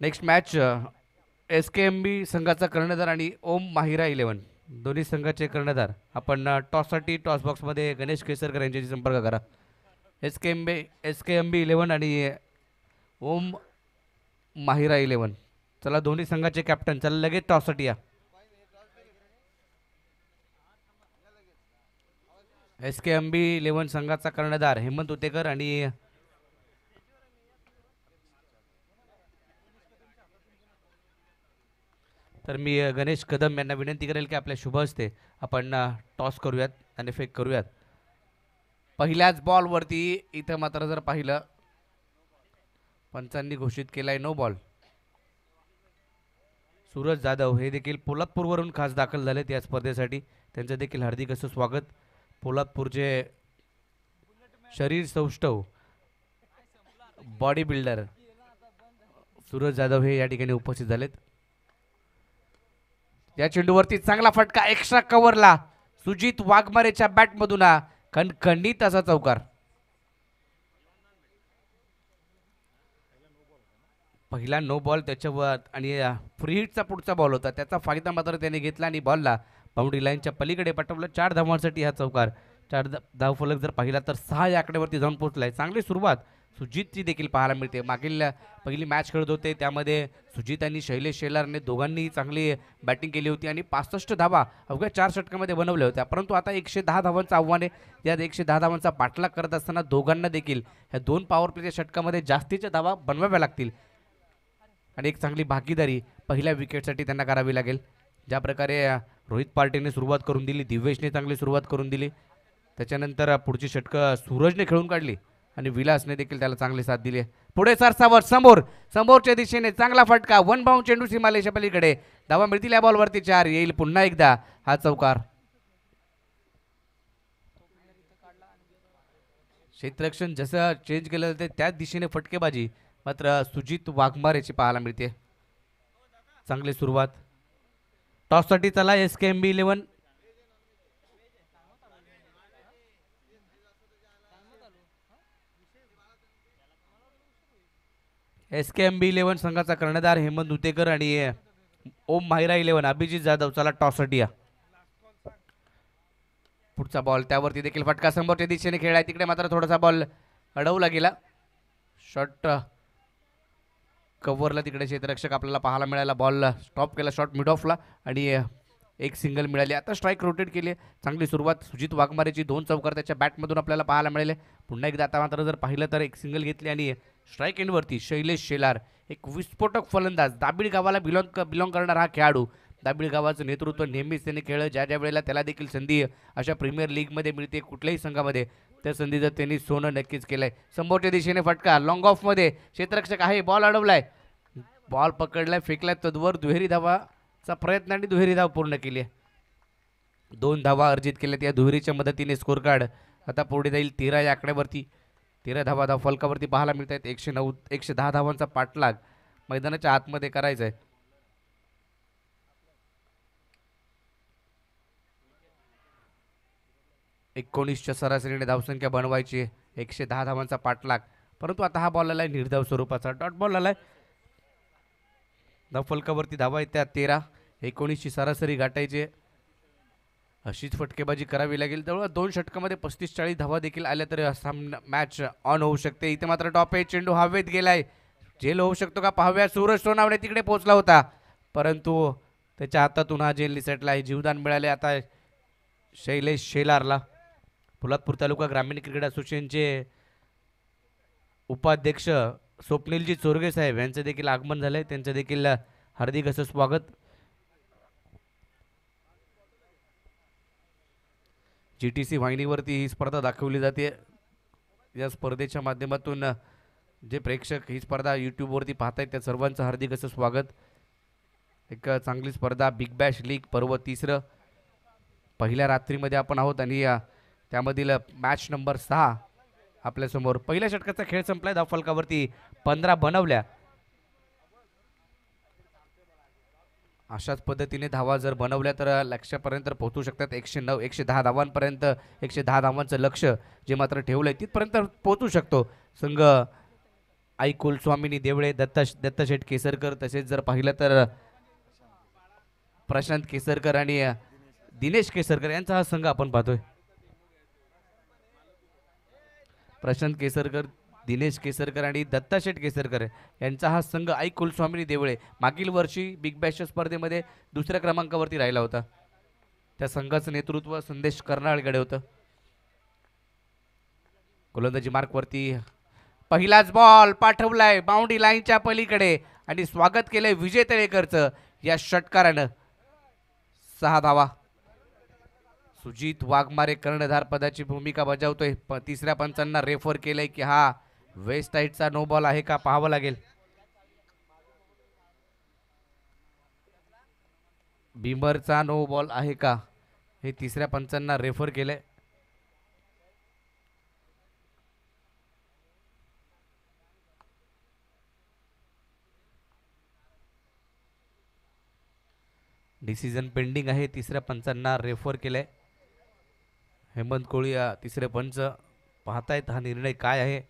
नेक्स्ट मॅच SKMB संघाचा कर्णधार आणि ओम माहिरा 11 दोन्ही संघाचे कर्णधार. आपण टॉससाठी टॉस बॉक्समध्ये गणेश केसरकर यांच्याशी संपर्क करा. SKMB 11 आणि ओम माहिरा 11. चला दोन्ही संघाचे कॅप्टन चला लगेच टॉससाठी या. SKMB 11 संघाचा कर्णधार हेमंत उतेकर आणि तर मी गणेश कदम यांना विनंती करेल की आपल्या शुभ हस्ते आपण टॉस करूयात आणि फेक करूयात. पहिल्याच बॉलवरती इथं मात्र जर पाहिलं पंचांनी घोषित केलाय नो बॉल. सूरज जाधव हे देखील पोलादपूरवरून खास दाखल झालेत या स्पर्धेसाठी. त्यांचं देखील हार्दिक असं स्वागत. पोलादपूरचे शरीर सौष्ठव बॉडी बिल्डर सूरज जाधव हे या ठिकाणी उपस्थित झालेत. या चेंडूवरती चांगला फटका एक्स्ट्रा कव्हरला सुजित वाघमारेच्या बॅटमधून खणखणीत असा चौकार. पहिला नो बॉल त्याच्यावर आणि फ्री हिटचा पुढचा बॉल होता त्याचा फायदा मात्र त्याने घेतला आणि बॉलला बाउंड्री लाईनच्या पलीकडे पाठवलं. 4 धावांसाठी हा चौकार. 4 धावफलक जर पाहिला तर 6 या आकड्यावरती जाऊन पोहोचलाय. चांगली सुरुवात सुजितची देखील पाहायला मिळते. मागील पहिली मॅच खेळत होते त्यामध्ये सुजित आणि शैलेश शेलारने दोघांनी चांगली बॅटिंग केली होती आणि 65 धावा अवघ्या 4 षटकामध्ये बनवल्या होत्या. परंतु आता 110 धावांचं आव्हान आहे. यात 110 धावांचा पाठलाग करत असताना दोघांना देखील ह्या 2 पॉवर प्लेच्या षटकामध्ये जास्तीच्या धावा बनवाव्या लागतील आणि एक चांगली भागीदारी पहिल्या विकेटसाठी त्यांना करावी लागेल. ज्या प्रकारे रोहित पार्टीने सुरुवात करून दिली, दिवेशने चांगली सुरुवात करून दिली, त्याच्यानंतर पुढची षटकं सूरजने खेळून काढली आणि विलासने देखील त्याला चांगली साथ दिली. पुढे सरसावर समोरच्या दिशेने चांगला फटका 1 बाउंड चेंडू सीमालेच्या पलीकडे. धावा मिळतील या बॉलवरती 4 येईल पुन्हा एकदा हा चौकार. क्षेत्ररक्षण जसं चेंज केलं जाते त्याच दिशेने फटकेबाजी मात्र सुजित वाघमारेची पाहायला मिळते. चांगली सुरुवात. टॉससाठी चला SKMB 11. SKMB 11 संघाचा कर्णधार हेमंत उतेकर आणि ओम माहिरा 11 अभिजित जाधव. चला टॉससाठी या. पुढचा बॉल त्यावरती देखील फटका समोरच्या दिशेने खेळाय. तिकडे मात्र थोडासा बॉल अडवला गेला. शॉट कव्हरला तिकडे क्षेत्ररक्षक आपल्याला पाहायला मिळाला. बॉल स्टॉप केला शॉट मिड ऑफला आणि एक सिंगल मिळाली. आता स्ट्राईक रोटेट केली. चांगली सुरुवात सुजित वाघमारेची. 2 चौकार त्याच्या बॅटमधून आपल्याला पाहायला मिळाले. पुन्हा एकदा आता मात्र जर पाहिलं तर एक सिंगल घेतली आणि स्ट्राईक एंडवरती शैलेश शेलार एक विस्फोटक फलंदाज, दाबिड गावाला बिलॉंग करणारा हा खेळाडू. दाबिड गावाचं नेतृत्व नेहमीच त्याने केलं. ज्या ज्या वेळेला त्याला देखील संधी अशा प्रीमियर लीगमध्ये मिळते कुठल्याही संघामध्ये, त्या संधीचं त्यांनी सोनं नक्कीच केलंय. समोरच्या दिशेने फटका लॉंग ऑफमध्ये, क्षेत्ररक्षक आहे, बॉल अडवलाय, बॉल पकडलाय, फेकलाय तद्वर दुहेरी धावाचा प्रयत्न आणि दुहेरी धाव पूर्ण केली आहे. 2 धावा अर्जित केल्यात या दुहेरीच्या मदतीने. स्कोर कार्ड आता पुढे जाईल 13 या आकड्यावरती. 13 धावा धाव फलकावरती पाहायला मिळत आहेत. 110 धावांचा पाठलाग मैदानाच्या आतमध्ये करायचा आहे. एकोणीसच्या सरासरीने धावसंख्या बनवायची. 110 धावांचा पाठलाग, परंतु आता हा बॉल आलाय निर्धाव स्वरूपाचा, डॉट बॉल आलाय. धाव फलकावरती धावा येत्या 13. 19ची सरासरी गाठायची. अशीच फटकेबाजी करावी लागेल. जवळ 2 षटकामध्ये 35-40 धावा देखील आल्या तर सामना मॅच ऑन होऊ शकते. इथे मात्र टॉप आहे, चेंडू हवेत गेलाय. झेल होऊ शकतो का पाहूया. सूरज सोनावणे तिकडे पोहोचला होता, परंतु त्याच्या हातातून हा झेल निसटला आहे. जीवदान मिळाले आता शैलेश शेलारला. पोलादपूर तालुका ग्रामीण क्रिकेट असोसिएशनचे उपाध्यक्ष स्वप्नीलजी चोरगे साहेब यांचं देखील आगमन झालंय. त्यांचं देखील हार्दिक असं स्वागत. GTC वाहिनीवरती ही स्पर्धा दाखवली जाते. या स्पर्धेच्या माध्यमातून जे प्रेक्षक ही स्पर्धा यूट्यूबवरती पाहत आहेत त्या सर्वांचं हार्दिक असं स्वागत. एक चांगली स्पर्धा, बिग बॅश लीग पर्व 3 पहिल्या रात्रीमध्ये आपण आहोत आणि त्यामधील मॅच नंबर 6 आपल्यासमोर. पहिल्या षटकाचा खेळ संपलाय. धाव फलकावरती 15 बनवल्या. अशाच पद्धतीने धावा जर बनवल्या तर लक्ष्यापर्यंत पोहोचू शकतात. 109 110 धावांपर्यंत, 110 धावांचं लक्ष जे मात्र ठेवलंय तिथपर्यंत पोहोचू शकतो संघ. आई कुलस्वामिनी देवळे, दत्तशेठ केसरकर, तसेच जर पाहिलं तर प्रशांत केसरकर आणि दिनेश केसरकर यांचा हा संघ आपण पाहतोय. प्रशांत केसरकर, दिनेश केसरकर आणि दत्ताशेठ केसरकर यांचा हा संघ आई कुलस्वामिनी देवळे मागील वर्षी बिग बॅशच्या स्पर्धेमध्ये 2ऱ्या क्रमांकावरती राहिला होता. त्या संघाचं नेतृत्व संदेश कर्नाळकडे होतं. गोलंदाजी मार्कवरती पहिलाच बॉल पाठवलाय बाउंड्री लाईनच्या पलीकडे आणि स्वागत केलंय विजय तळेकरचं या षटकारानं. 6 धावा. सुजित वाघमारे कर्णधार पदाची भूमिका बजावतोय. 3ऱ्या पंचांना रेफर केलंय की हा वेस्ट साईडचा नो बॉल आहे का पाहावं लागेल. बिमरचा नो बॉल आहे का हे 3ऱ्या पंचांना रेफर केलंय. डिसिजन पेंडिंग आहे. 3ऱ्या पंचांना रेफर केलंय. हेमंत कोळी 3रे पंच पाहतायत हा निर्णय काय आहे.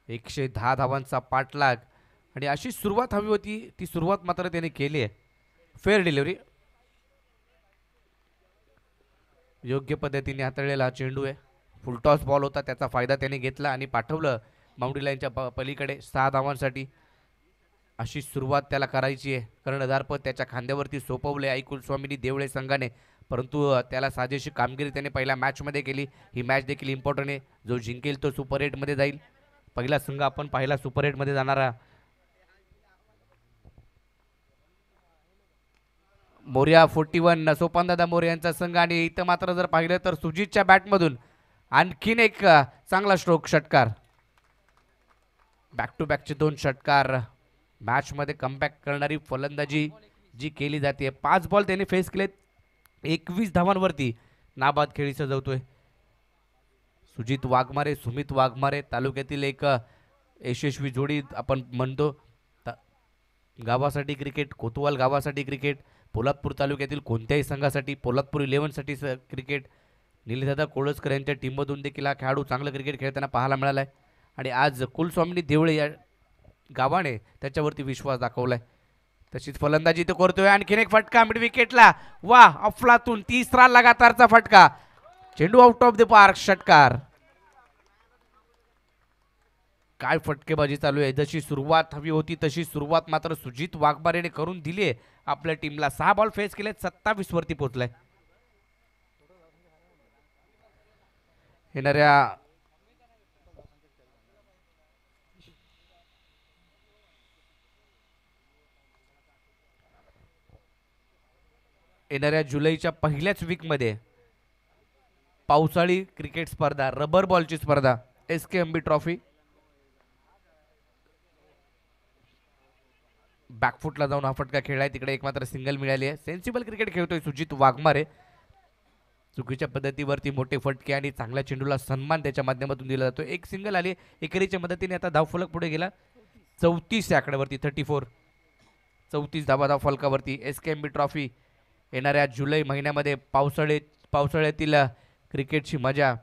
110 धावांचा पाठलाग आणि अशी सुरुवात हवी होती, ती सुरुवात मात्र त्याने केली आहे. फेअर डिलिव्हरी, योग्य पद्धतीने हाताळलेला हा चेंडू आहे. फुलटॉस बॉल होता, त्याचा फायदा त्याने घेतला आणि पाठवलं बाउंड्री लाईनच्या पलीकडे 6 धावांसाठी. अशी सुरुवात त्याला करायची आहे. कर्णधारपद त्याच्या खांद्यावरती सोपवले आई कुलस्वामिनी देवळे संघाने, परंतु त्याला साजेशी कामगिरी त्याने पहिल्या मॅचमध्ये केली. ही मॅच देखील इम्पॉर्टंट आहे. जो जिंकेल तो सुपर 8मध्ये जाईल. पहिला संघ आपण पाहिला सुपर 8मध्ये जाणारा मोर्या 41 सोपानदादा मोरे यांचा संघ. आणि इथं मात्र जर पाहिलं तर सुजितच्या बॅटमधून आणखीन एक चांगला स्ट्रोक, षटकार. बॅक टू बॅकचे 2 षटकार. मॅचमध्ये कमबॅक करणारी फलंदाजी जी केली जाते. 5 बॉल त्यांनी फेस केलेत. 21 धावांवरती नाबाद खेळी सजवतोय सुजित वाघमारे, सुमित वाघमारे. तालुक्यातील एक यशस्वी जोडी आपण म्हणतो. गावासाठी क्रिकेट, कोतवाल गावासाठी क्रिकेट, पोलादपूर तालुक्यातील कोणत्याही संघासाठी, पोलादपूर 11साठी क्रिकेट. निलेशदादा कोळसकर यांच्या टीममधून देखील हा खेळाडू चांगलं क्रिकेट खेळताना पाहायला मिळाला आहे. आणि आज कुलस्वामिनी देवळे या गावाने त्याच्यावरती विश्वास दाखवलाय. तशीच फलंदाजी तो करतोय. आणखीन एक फटका मिड विकेटला. वा, अफलातून 3रा लगातारचा फटका. चेंडू आउट ऑफ द पार्क, षटकार. काय फटकेबाजी चालू आहे. जशी सुरुवात हवी होती तशी सुरुवात मात्र सुजित वाघमारेने करून दिली आहे आपल्या टीमला. 6 बॉल फेस केले, 27 वरती पोहोचलाय. येणाऱ्या येणाऱ्या जुलैच्या पहिल्याच वीकमध्ये पावसाळी क्रिकेट स्पर्धा, रबर बॉलची स्पर्धा, SKMB ट्रॉफी. बॅकफुटला जाऊन हा फटका खेळलाय, तिकडे एक मात्र सिंगल मिळाली आहे. सेन्सिबल क्रिकेट खेळतोय सुजित वाघमारे. चुकीच्या पद्धतीवरती मोठे फटके आणि चांगल्या चेंडूला सन्मान त्याच्या माध्यमातून दिला जातो. एक सिंगल आली एकेरीच्या मदतीने. आता धावफलक पुढे गेला 34 या आकड्यावरती, 34. 34 धावा धावफलकावरती. SKMB ट्रॉफी येणाऱ्या जुलै महिन्यामध्ये पावसाळ्यातील क्रिकेटची मजा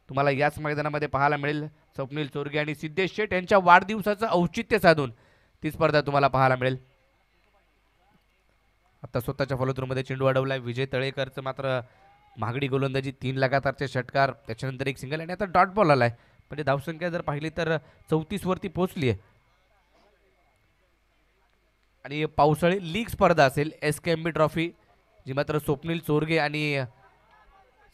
तुम्हाला याच मैदानामध्ये पाहायला मिळेल. स्वप्नील चोरगे आणि सिद्धेश शेठ यांच्या वाढदिवसाचं औचित्य साधून ती स्पर्धा तुम्हाला पाहायला मिळेल. आता स्वतःच्या फॉलोथ्रूमध्ये चेंडू अडवलाय विजय तळेकरचं, मात्र महागडी गोलंदाजी, 3 लगातारचे षटकार, त्याच्यानंतर एक सिंगल आणि आता डॉट बॉल आलाय. म्हणजे धावसंख्या जर पाहिली तर 34 वरती पोहोचली आहे. आणि पावसाळी लीग स्पर्धा असेल SKMB ट्रॉफी, जी मात्र स्वप्नील चोरगे आणि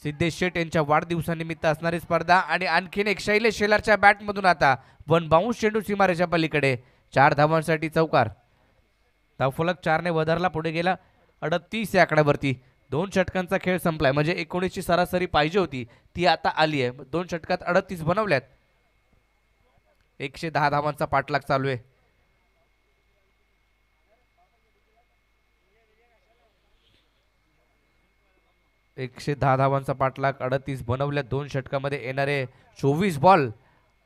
सिद्धेश शेठ यांच्या वाढदिवसानिमित्त असणारी स्पर्धा. आणि आणखीन एक शैलेश शेलारच्या बॅटमधून आता वन बाउन्स चेंडू सीमारेच्या पलीकडे, 4 धावांसाठी चौकार. धावफलक 4 ने वधारला, पुढे गेला 38 या आकड्यावरती. 2 षटकांचा खेळ संपलाय, म्हणजे 19ची सरासरी पाहिजे होती ती आता आली आहे. 2 षटकात 38 बनवल्यात. 110 धावांचा पाठलाग चालू आहे. एकशे 10 धावांचा पाठलाग, 38 बनवल्या 2 षटकामध्ये. येणारे 24 बॉल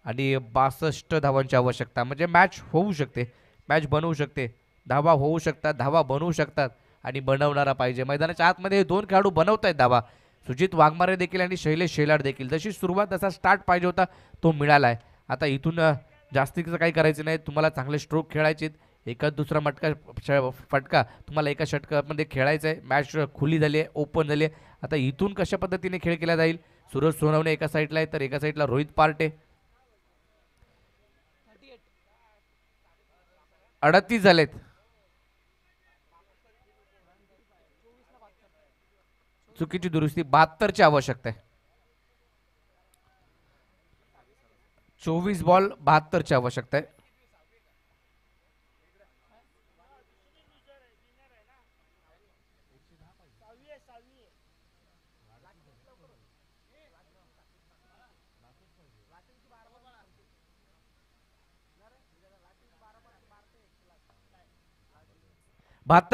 आणि 62 धावांची आवश्यकता, म्हणजे मॅच होऊ शकते, मॅच बनवू शकते. धावा होऊ शकतात, धावा बनवू शकतात, आणि बनवणारा पाहिजे. मैदानाच्या आतमध्ये हे 2 खेळाडू बनवत आहेत धावा, सुजित वाघमारे देखील आणि शैलेश शेलार देखील. जशी सुरुवात, जसा स्टार्ट पाहिजे होता तो मिळाला आहे. आता इथून जास्तीचं काही करायचं नाही. तुम्हाला चांगले स्ट्रोक खेळायचे, एका दुसरा फटका तुम्हाला एका षटकामध्ये खेळायचा आहे. मॅच खुली झाली आहे, ओपन झाली आहे. आता इथून कशा पद्धतीने खेळ केला जाईल. सूरज सोनवणे एका साईडला आहे, तर एका साईडला रोहित पार्टे. 38 झालेत. चुकीची दुरुस्ती, 72ची आवश्यकता आहे. 24 बॉल 72ची आवश्यकता आहे.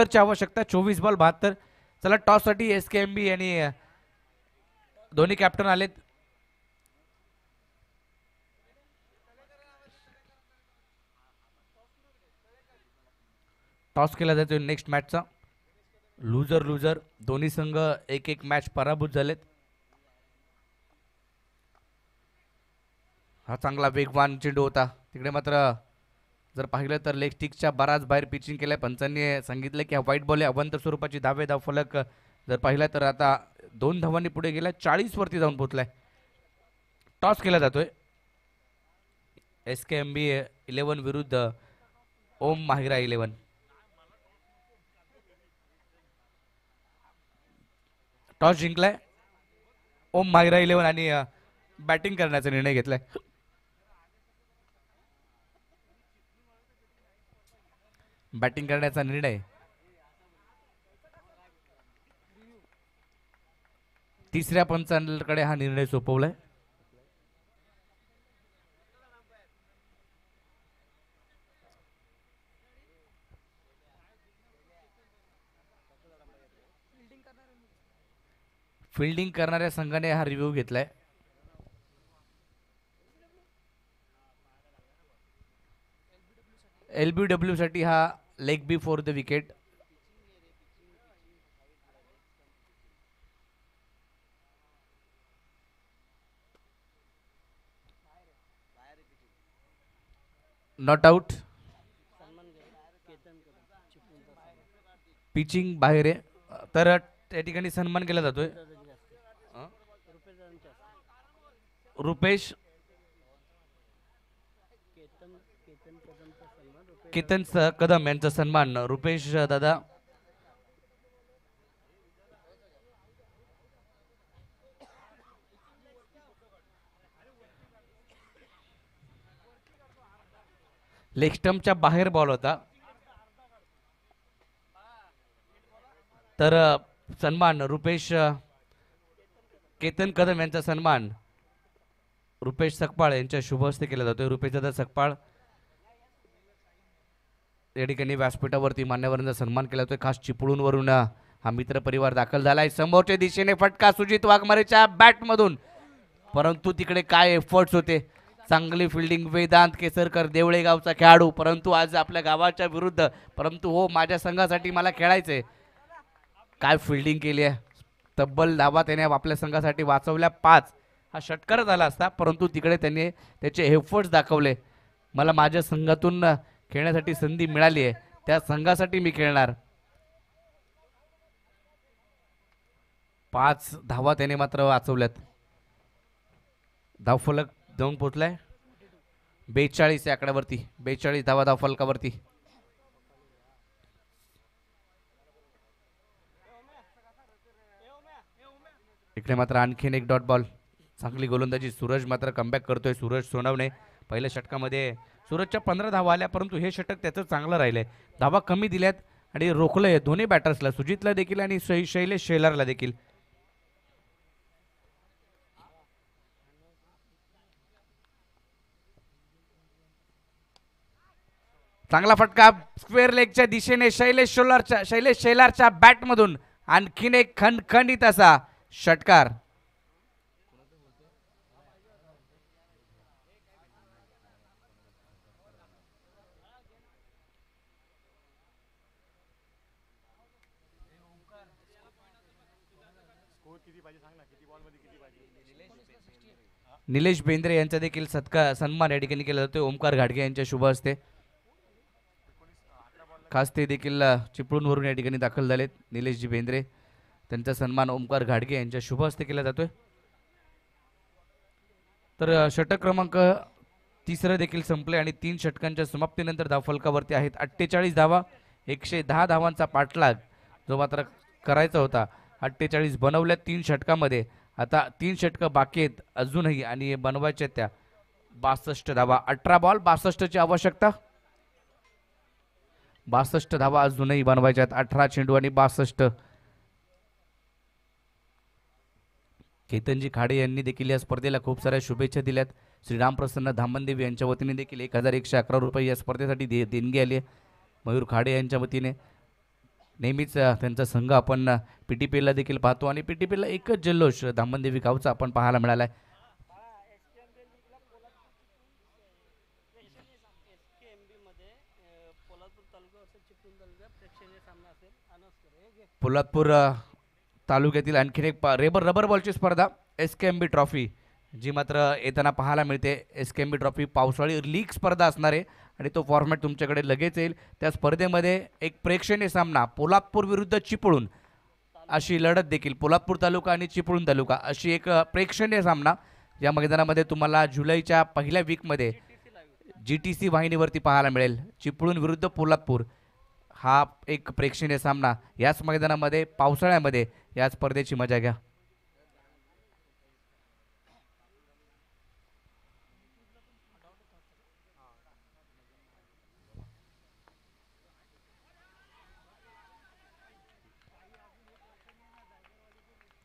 ची आवश्यकता, 24 बॉल 72. चला, टॉस साठी SKMB आणि दोन्ही कॅप्टन आलेत. टॉस केला जातोय नेक्स्ट मॅचचा. लुजर दोन्ही संघ एक मॅच पराभूत झालेत. हा चांगला वेगवान चेंडू होता. तिकडे मात्र जर पाहिलं तर लेग स्टिकच्या बराच बाहेर पिचिंग केलंय. पंचांनी सांगितलं की हा व्हाईट बॉल आहे. अवंत स्वरूपाची धाव फलक जर पाहिला तर आता 2 धावांनी पुढे गेला, 40 वरती जाऊन पोहोचलाय. टॉस केला जातोय. SKMB 11 विरुद्ध ओम माहिरा 11. टॉस जिंकलाय ओम माहिरा 11 आणि बॅटिंग करण्याचा निर्णय घेतलाय. बॅटिंग करण्याचा निर्णय तिसऱ्या पंचांकडे हा निर्णय सोपवलाय. फिल्डिंग करणाऱ्या संघाने हा रिव्ह्यू घेतलाय. LBW साठी हा leg before the wicket. Not out. Pitching बाहेर आहे, तर त्या ठिकाणी सन्मान केला जातोय. रुपेश केतन कदम यांचा सन्मान. रुपेश दादा लेग स्टंपच्या बाहेर बॉल होता, तर सन्मान रुपेश केतन कदम यांचा सन्मान रुपेश सकपाळ यांच्या शुभ हस्ते केला जातोय. रुपेश दादा सकपाळ या ठिकाणी व्यासपीठावरती मान्यवरांचा सन्मान केला जातोय. खास चिपळूणवरून हा मित्र परिवार दाखल झालाय. समोरच्या दिशेने फटका सुजित वाघमारेच्या बॅटमधून, परंतु तिकडे काय एफर्ट्स होते. चांगली फिल्डिंग वेदांत केसरकर देवळे गावचा खेळाडू, परंतु आज आपल्या गावाच्या विरुद्ध, परंतु हो माझ्या संघासाठी मला खेळायचंय. काय फिल्डिंग केली आहे. तब्बल धावा त्याने आपल्या संघासाठी वाचवल्या 5. हा षटकार झाला असता, परंतु तिकडे त्यांनी त्याचे एफर्ट्स दाखवले. मला माझ्या संघातून खेळण्यासाठी संधी मिळाली आहे, त्या संघासाठी मी खेळणार. 5 धावा त्याने मात्र वाचवल्यात. धावफलक जाऊन पोहोचलाय 42 या आकड्यावरती. 42 धावा धावफलकावरती. इकडे मात्र आणखीन एक डॉट बॉल. चांगली गोलंदाजी. सूरज मात्र कमबॅक करतोय. सूरज सोनवणे पहिल्या षटकामध्ये सूरजच्या 15 धावा आल्या, परंतु हे षटक त्याचं चांगलं राहिलंय. धावा कमी दिल्यात आणि रोखलंय दोन्ही बॅटर्सला, सुजितला देखील आणि शैलेश शेलारला देखील. चांगला फटका स्क्वेअर लेगच्या दिशेने शैलेश शेलारच्या बॅटमधून. आणखीन एक खणखणीत असा षटकार. निलेश बेंद्रे यांचा देखील सन्मान या ठिकाणी केला जातोय ओमकार घाडगे यांच्या शुभ हस्ते. खास ते देखील चिपळूणवरून या ठिकाणी दाखल झालेत. निलेशजी बेंद्रे, त्यांचा सन्मान ओमकार घाडगे यांच्या शुभ हस्ते केला जातोय. तर षटक क्रमांक 3 देखील संपले आणि 3 षटकांच्या समाप्तीनंतर धावफलकावरती आहेत 48 धावा. 110 धावांचा पाठलाग जो मात्र करायचा होता. 48 बनवल्या 3 षटकामध्ये. आता 3 षटकं बाकी आहेत अजूनही आणि बनवायच्या त्या 62 धावा. 18 बॉल 62 ची आवश्यकता. 62 धावा अजूनही बनवायच्यात. 18 चेंडू आणि 62. केतनजी खाडे यांनी देखील या स्पर्धेला खूप साऱ्या शुभेच्छा दिल्यात. श्रीराम प्रसन्न धामणदेव यांच्या वतीने देखील 1111 रुपये या स्पर्धेसाठी देणगी आली आहे. मयूर खाडे यांच्या वतीने नेहमीच त्यांचा संघ आपण पीटीपीला देखील पाहतो आणि पीटीपीला एकच जल्लोष धामणदेवी गावचा आपण पाहायला मिळाला आहे. पोलादपूर तालुक्यातील आणखीन एक रबर बॉलची स्पर्धा SKMB ट्रॉफी जी मात्र येताना पाहायला मिळते. SKMB ट्रॉफी पावसाळी लीग स्पर्धा असणार आहे आणि तो फॉर्मॅट तुमच्याकडे लगेच येईल. त्या स्पर्धेमध्ये एक प्रेक्षणीय सामना पोलादपूर विरुद्ध चिपळूण अशी लढत देखील, पोलादपूर तालुका आणि चिपळूण तालुका अशी एक प्रेक्षणीय सामना या मैदानामध्ये तुम्हाला जुलैच्या पहिल्या वीकमध्ये GTC वाहिनीवरती पाहायला मिळेल. चिपळूण विरुद्ध पोलादपूर हा एक प्रेक्षणीय सामना याच मैदानामध्ये पावसाळ्यामध्ये या स्पर्धेची मजा घ्या.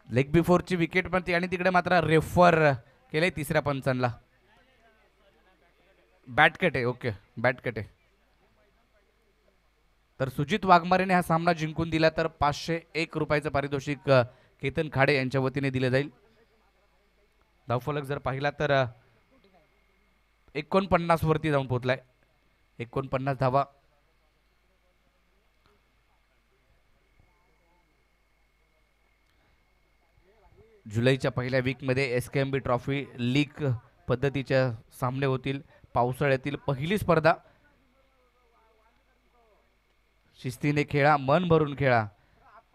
लेग बिफोरची विकेट पण ती आणि तिकडे मात्र रेफर केले 3ऱ्या पंचांना. बॅटकट आहे. ओके बॅटकट आहे. तर सुजित वाघमारेने हा सामना जिंकून दिला तर 501 रुपयाचं पारितोषिक केतन खाडे यांच्या वतीने दिले जाईल. धावफलक जर पाहिला तर 49 वरती जाऊन पोहोचलाय. 49 धावा. जुलैच्या पहिल्या वीकमध्ये SKMB ट्रॉफी लीग पद्धतीच्या सामने होतील. पावसाळ्यातील पहिली स्पर्धा. शिस्तीने खेळा, मन भरून खेळा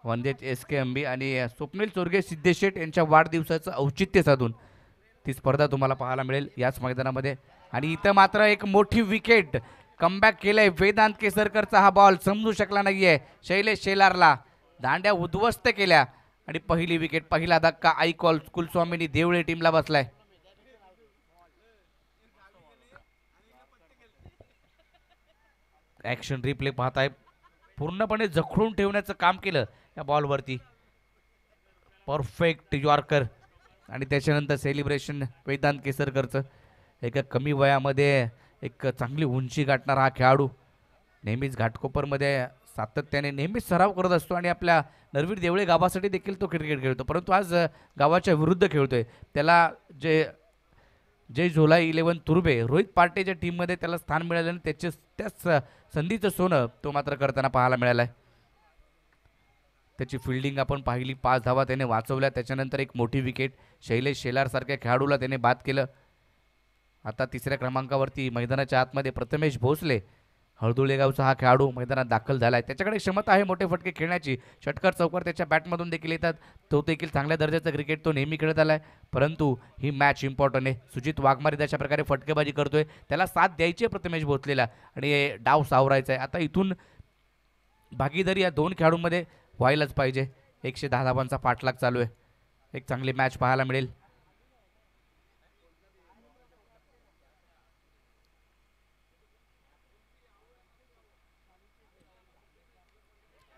म्हणजेच SKMB आणि स्वप्नील चोरगे सिद्धेशेठ यांच्या वाढदिवसाचं औचित्य साधून ती स्पर्धा तुम्हाला पाहायला मिळेल याच मैदानामध्ये. आणि इथं मात्र एक मोठी विकेट कमबॅक केलंय. वेदांत केसरकरचा हा बॉल समजू शकला नाहीये. शैलेश शेलारला दांड्या उद्ध्वस्त केल्या आणि पहिली विकेट, पहिला धक्का आईकॉल कुलस्वामीनी देवळे टीमला बसलाय. ऍक्शन रिप्ले पाहताय. पूर्णपणे जखडून ठेवण्याचं काम केलं या बॉलवरती. परफेक्ट यॉर्कर आणि त्याच्यानंतर सेलिब्रेशन वेदांत केसरकरचं. एका कमी वयामध्ये एक चांगली उंची गाठणारा हा खेळाडू नेहमीच घाटकोपरमध्ये सातत्याने नेहमीच सराव करत असतो आणि आपल्या नरवीर देवळे गावासाठी देखील तो क्रिकेट खेळतो. परंतु आज गावाच्या विरुद्ध खेळतोय. त्याला जय झोला 11 तुर्बे रोहित पार्टेच्या टीममध्ये त्याला स्थान मिळालं आणि त्याच संधीचं सोनं तो मात्र करताना पाहायला मिळालं आहे. त्याची फिल्डिंग आपण पाहिली, 5 धावा त्याने वाचवल्या. त्याच्यानंतर एक मोठी विकेट, शैलेश शेलारसारख्या खेळाडूला त्याने बाद केलं. आता तिसऱ्या क्रमांकावरती मैदानाच्या आतमध्ये प्रथमेश भोसले हळदुळे गावचा हा खेळाडू मैदानात दाखल झाला आहे. त्याच्याकडे क्षमता आहे मोठे फटके खेळण्याची. षटकार चौकार त्याच्या बॅटमधून देखील येतात. तो देखील चांगल्या दर्जाचं क्रिकेट तो नेहमी खेळत आला आहे. परंतु ही मॅच इम्पॉर्टंट आहे. सुजित वाघमारे अशा प्रकारे फटकेबाजी करतोय. त्याला साथ द्यायची आहे प्रथमेश भोसलेला आणि डाव सावरायचा आहे. आता इथून भागीदारी या दोन खेळाडूंमध्ये व्हायलाच पाहिजे. 110 धावांचा पाठलाग चालू आहे. एक चांगली मॅच पाहायला मिळेल.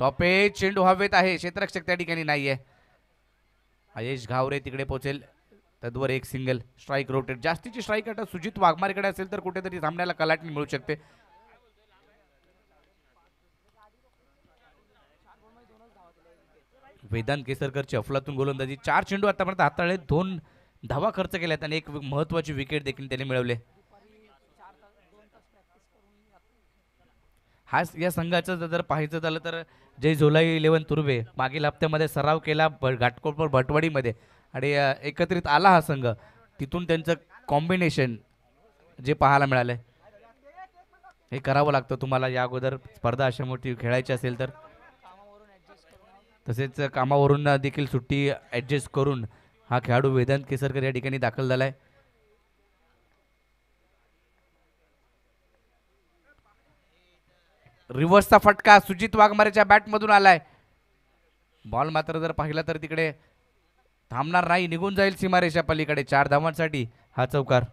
टॉप एज चेंडू हवेत आहे. क्षेत्ररक्षक त्या ठिकाणी नाहीये. आयेश घावरे तिकडे पोहोचेल. तद्वर एक सिंगल. Strike rotate. जास्तीची स्ट्राईक आता सुजित वाघमारेकडे असेल तर कुठेतरी सामन्याला कलाटणी मिळू शकते. वेदांत केसरकरची अफलातून गोलंदाजी. 4 चेंडू आतापर्यंत हाताळले, 2 धावा खर्च केल्यात आणि एक महत्वाची विकेट देखील त्याने मिळवले. हा या संघाचं जर पाहायचं झालं तर जय झोलाई 11 तुर्बे मागील हप्त्यामध्ये सराव केला घाटकोपर भटवाडीमध्ये आणि एकत्रित आला हा संघ. तिथून त्यांचं कॉम्बिनेशन जे पाहायला मिळालंय हे करावं लागतं तुम्हाला या अगोदर स्पर्धा अशा मोठी खेळायची असेल तर. तसेच कामावरून देखील सुट्टी ॲडजस्ट करून हा खेळाडू वेदांत केसरकर या ठिकाणी दाखल झालाय. रिव्हर्सचा फटका सुजित वाघमारेच्या बॅटमधून आलाय. बॉल मात्र जर पाहिला तर तिकडे थांबणार नाही, निघून जाईल सीमारेषा पलीकडे. 4 धावांसाठी हा चौकार.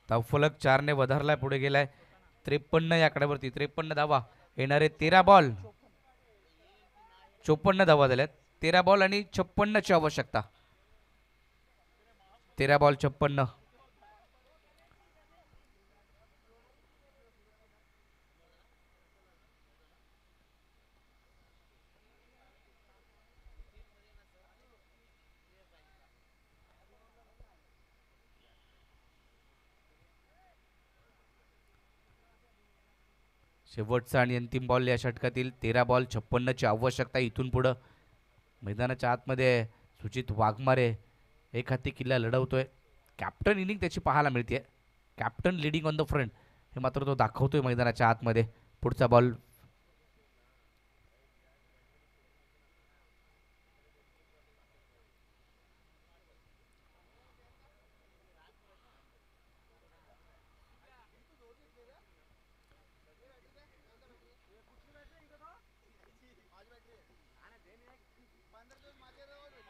धावफलक 4 ने वधारलाय, पुढे गेलाय. 53 या आकड्यावरती. 53 धावा. येणारे 13 बॉल 54 धावा झाल्यात. 13 बॉल आणि 56 ची आवश्यकता. 13 बॉल 56. शेवटचा आणि अंतिम बॉल या षटकातील. 13 बॉल 56 ची आवश्यकता. इथून पुढं मैदानाच्या आतमध्ये सुजित वाघमारे एक हाती किल्ला लढवतोय. कॅप्टन इनिंग त्याची पाहायला मिळते. Captain leading on the front हे मात्र तो दाखवतोय मैदानाच्या आतमध्ये. पुढचा बॉल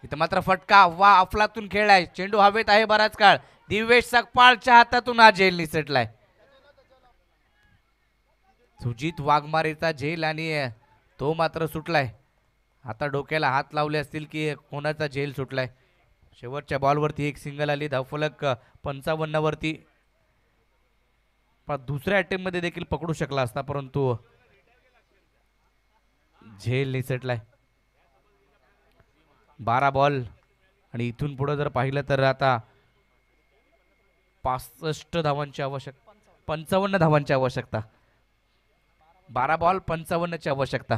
इथं मात्र फटका. वा, अफलातून खेळलाय. चेंडू हवेत आहे बराच काळ. दिवेश सकपाळच्या हातातून हा झेल निसटलाय. सुजित वाघमारेचा झेल आणि तो मात्र सुटलाय. आता डोक्याला हात लावले असतील की कोणाचा झेल सुटलाय. शेवटच्या बॉलवरती एक सिंगल आली. धावफलक 55 वरती. पण दुसऱ्या अटेम्प्ट मध्ये देखील पकडू शकला असता परंतु झेल निसटलाय. 12 बॉल आणि इथून पुढे जर पाहिलं तर आता 65 धावांची आवश्यकता. 55 धावांची आवश्यकता. 12 बॉल 55 ची आवश्यकता.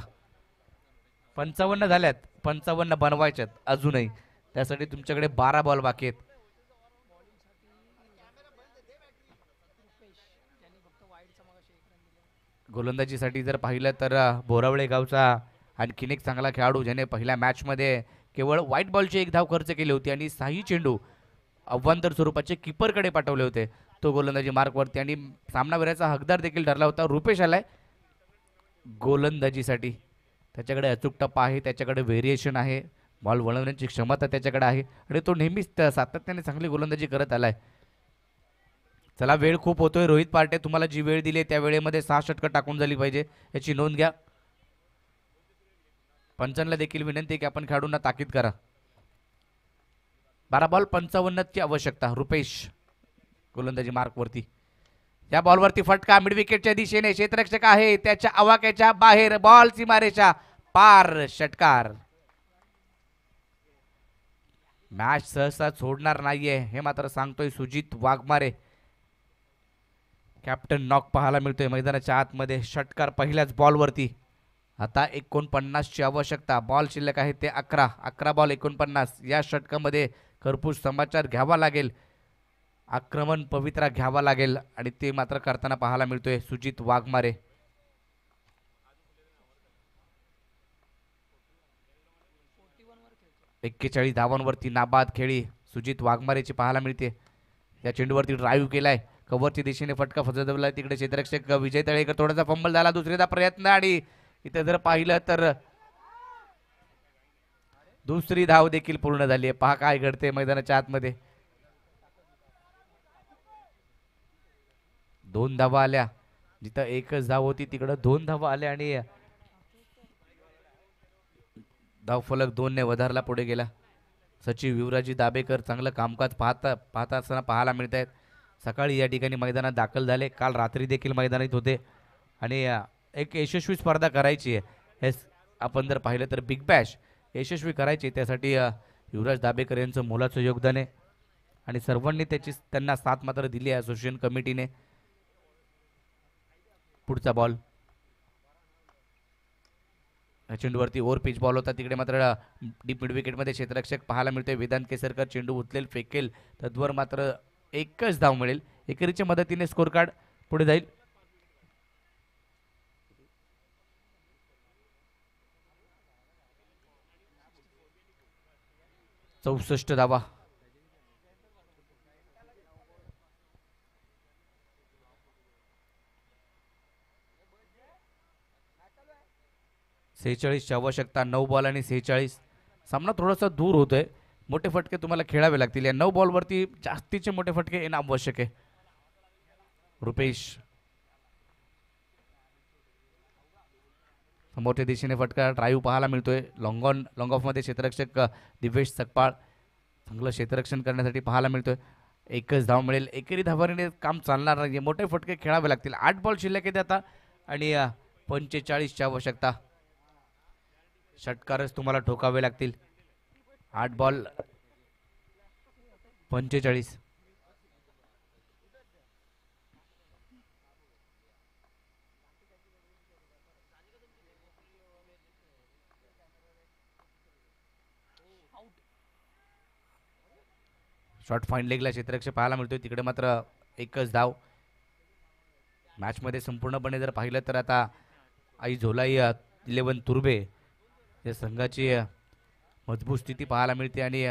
55 झाल्यात. 55 बनवायच्यात अजूनही. त्यासाठी तुमच्याकडे 12 बॉल बाकी आहेत. गोलंदाजीसाठी जर पाहिलं तर बोरावळे गावचा आणखीन एक चांगला खेळाडू ज्याने पहिल्या मॅचमध्ये केवळ व्हाईट बॉलची 1 धाव खर्च केली होती आणि 6 चेंडू अव्वांतर स्वरूपाचे कीपरकडे पाठवले होते. तो गोलंदाजी मार्कवरती आणि सामनावीराचा हकदार देखील ठरला होता. रुपेश आलाय गोलंदाजीसाठी. त्याच्याकडे अचूक टप्पा आहे, त्याच्याकडे व्हेरिएशन आहे, बॉल वळवण्याची क्षमता त्याच्याकडे आहे आणि तो नेहमीच सातत्याने चांगली गोलंदाजी करत आलाय. चला वेळ खूप होतोय. रोहित पार्टे तुम्हाला जी वेळ दिली त्या वेळेमध्ये 6 षटकं टाकून झाली पाहिजे, याची नोंद घ्या. पंचांना देखील विनंती आहे की आपण खेळाडूंना ताकीद करा. 12 बॉल 55 ची आवश्यकता. रुपेश गोलंदाजी मार्कवरती. या बॉलवरती फटका मिड विकेटच्या दिशेने. क्षेत्ररक्षक आहे त्याच्या आवाक्याच्या बाहेर. बॉल सीमारेषा पार. षटकार. मॅच सहसा सोडणार नाहीये हे मात्र सांगतोय सुजित वाघमारे. कॅप्टन नॉक पाहायला मिळतोय मैदानाच्या आतमध्ये. षटकार पहिल्याच बॉलवरती. आता 49 ची आवश्यकता. बॉल शिल्लक आहे ते 11 बॉल 49. या षटकामध्ये खरपूस समाचार घ्यावा लागेल, आक्रमण पवित्रा घ्यावा लागेल आणि ते मात्र करताना पाहायला मिळतोय सुजित वाघमारे. एक्केचाळीस धावांवरती नाबाद खेळी सुजित वाघमारेची पाहायला मिळते. या चेंडूवरती ड्राईव्ह केलाय. कव्हरच्या दिशेने फटका फसवला तिकडे क्षेत्ररक्षक विजय तळेकर. थोडासा फंबल झाला. दुसरीदा प्रयत्न आणि इथे जर पाहिलं तर दुसरी धाव देखील पूर्ण झाली आहे. पहा काय घडते मैदानाच्या आतमध्ये. 2 धावा आल्या. जिथं एकच धाव होती तिकडं 2 धावा आल्या आणि धाव फलक 2 ने वधारला पुढे गेला. सचिव युवराजी दाबेकर चांगलं कामकाज पाहता असताना पाहायला मिळत आहेत. सकाळी या ठिकाणी मैदानात दाखल झाले. काल रात्री देखील मैदानात होते आणि एक यशस्वी स्पर्धा करायची आहे. हे आपण जर पाहिलं तर बिग बॅश यशस्वी करायची, त्यासाठी युवराज दाबेकर यांचं मोलाचं योगदान आहे आणि सर्वांनी त्यांना साथ मात्र दिली आहे असोसिएशन कमिटीने. पुढचा बॉल चेंडूवरती ओव्हर पिच बॉल होता. तिकडे मात्र डीप मिड विकेटमध्ये क्षेत्ररक्षक पाहायला मिळतोय वेदांत केसरकर. चेंडू उचलेल फेकेल तद्वर मात्र एकच धाव मिळेल. एकेरीच्या मदतीने स्कोर कार्ड पुढे जाईल. चौसष्ट धावा. ची आवश्यकता. 9 बॉल आणि 46. सामना थोडासा दूर होतोय. मोठे फटके तुम्हाला खेळावे लागतील. या 9 बॉलवरती जास्तीचे मोठे फटके येणं आवश्यक आहे. रुपेश मोठ्या दिशेने फटका. ड्राईव्ह पाहायला मिळतोय. लॉंग ऑफ मध्ये क्षेत्ररक्षक दिवेश सकपाळ चांगलं क्षेत्ररक्षण करण्यासाठी पाहायला मिळतोय. एकच धाव मिळेल. एकेरी धावारीने काम चालणार नाही. मोठे फटके खेळावे लागतील. 8 बॉल शिल्लक आहेत आता आणि 45 ची आवश्यकता. षटकारच तुम्हाला ठोकावे लागतील. 8 बॉल 45. शॉर्ट फाईन लेगला क्षेत्ररक्षक पाहायला मिळतोय. तिकडे मात्र एकच धाव. मॅचमध्ये संपूर्णपणे जर पाहिलं तर आता आई झोलाई 11 तुर्बे या संघाची मजबूत स्थिती पाहायला मिळते आणि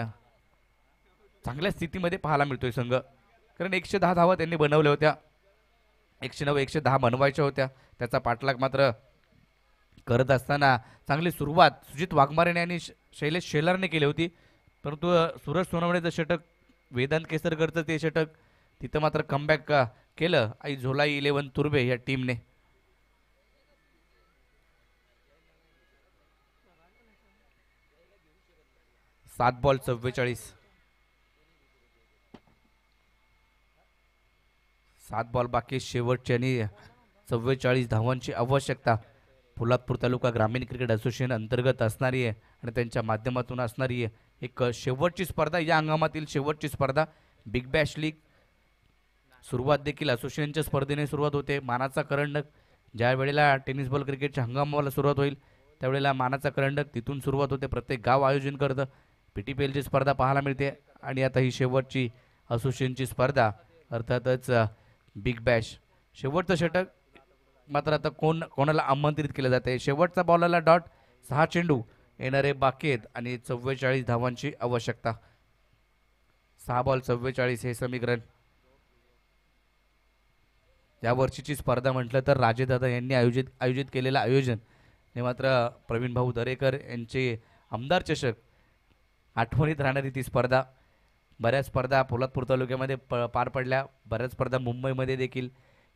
चांगल्या स्थितीमध्ये पाहायला मिळतोय संघ. कारण 110 धावा त्यांनी बनवल्या होत्या. 109 110 बनवायच्या होत्या. त्याचा पाठलाग मात्र करत असताना चांगली सुरुवात सुजित वाघमारेने आणि शैलेश शेलारने केली होती. परंतु सूरज सोनवणेचं षटक, वेदांत केसरकरचं ते षटक, तिथं मात्र कमबॅक केलं आई झोलाई 11 तुर्बे या टीमने. सात बॉल 44. 7 बॉल बाकी शेवटचे आणि 44 धावांची आवश्यकता. पोलादपूर तालुका ग्रामीण क्रिकेट असोसिएशन अंतर्गत असणारी आहे आणि त्यांच्या माध्यमातून असणारी आहे एक शेवटची स्पर्धा. या हंगामातील शेवटची स्पर्धा बिग बॅश लीग. सुरुवात देखील असोसिएशनच्या स्पर्धेने सुरुवात होते. मानाचा करंडक ज्या वेळेला टेनिस बॉल क्रिकेटच्या हंगामाला सुरुवात होईल त्यावेळेला मानाचा करंडक तिथून सुरुवात होते. प्रत्येक गाव आयोजन करतं. PTPLची स्पर्धा पाहायला मिळते आणि आता ही शेवटची असोसिएशनची स्पर्धा अर्थातच बिग बॅश. शेवटचं षटक मात्र आता कोणाला आमंत्रित केलं जाते. शेवटचा बॉलला डॉट. 6 चेंडू येणारे बाकी आहेत आणि 44 धावांची आवश्यकता. 6 बॉल 44 हे समीकरण. या वर्षीची स्पर्धा म्हटलं तर राजेदादा यांनी आयोजित केलेलं आयोजन हे मात्र प्रवीण भाऊ दरेकर यांचे आमदार चषक आठवणीत राहणारी ती स्पर्धा. बऱ्याच स्पर्धा पोलादपूर तालुक्यामध्ये पार पडल्या. बऱ्याच स्पर्धा मुंबईमध्ये देखील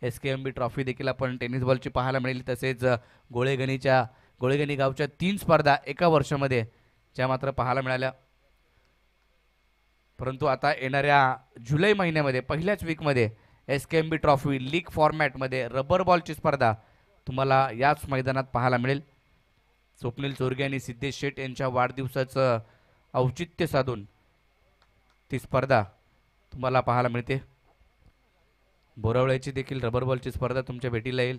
SKMB ट्रॉफी देखील आपण टेनिस बॉलची पाहायला मिळेल. तसेच गोळेगणी गावच्या 3 स्पर्धा एका वर्षामध्ये ज्या मात्र पाहायला मिळाल्या. परंतु आता येणाऱ्या जुलै महिन्यामध्ये पहिल्याच वीकमध्ये SKMB ट्रॉफी लीग फॉर्मॅटमध्ये रबर बॉलची स्पर्धा तुम्हाला याच मैदानात पाहायला मिळेल. स्वप्नील चोरगे आणि सिद्धेश शेठ यांच्या वाढदिवसाचं औचित्य साधून ती स्पर्धा तुम्हाला पाहायला मिळते. बोरावळ्याची देखील रबर बॉलची स्पर्धा तुमच्या भेटीला येईल.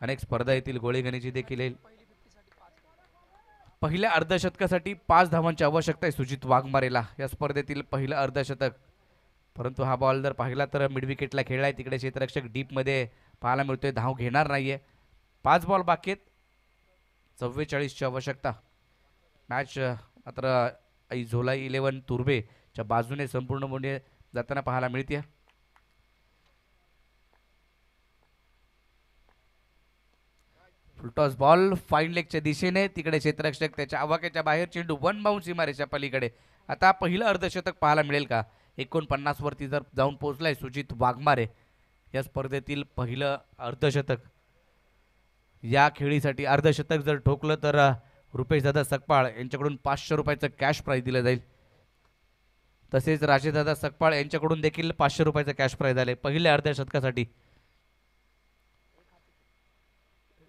अनेक स्पर्धा येतील. गोळेगणीची देखील येईल. पहिल्या अर्धशतकासाठी 5 धावांची आवश्यकता आहे सुजित वाघमारेला या स्पर्धेतील पहिलं अर्धशतक. परंतु हा बॉल जर पाहिला तर मिड विकेटला खेळलाय. तिकडे क्षेत्ररक्षक डीपमध्ये पाहायला मिळतोय. धाव घेणार नाहीये. 5 बॉल बाकी आहेत. 44ची आवश्यकता. मॅच मात्र झोला 11 तुर्बेच्या बाजूने संपूर्ण मोठे जाताना पाहायला मिळते. फुलटॉस बॉल फाईन लेगच्या दिशेने. तिकडे क्षेत्ररक्षक त्याच्या आवाक्याच्या बाहेर. चेंडू 1 बाउंस सीमारेषा पलीकडे. आता पहिलं अर्धशतक पाहायला मिळेल का? 49 वरती जर जाऊन पोहोचलाय सुजित वाघमारे. या स्पर्धेतील पहिलं अर्धशतक. या खेळीसाठी अर्धशतक जर ठोकलं तर रुपेशदादा सकपाळ यांच्याकडून 500 रुपयाचं कॅश प्राईज दिलं जाईल. तसेच राजेदादा सकपाळ यांच्याकडून देखील 500 रुपयाचं कॅश प्राईज आले पहिल्या अर्धशतकासाठी.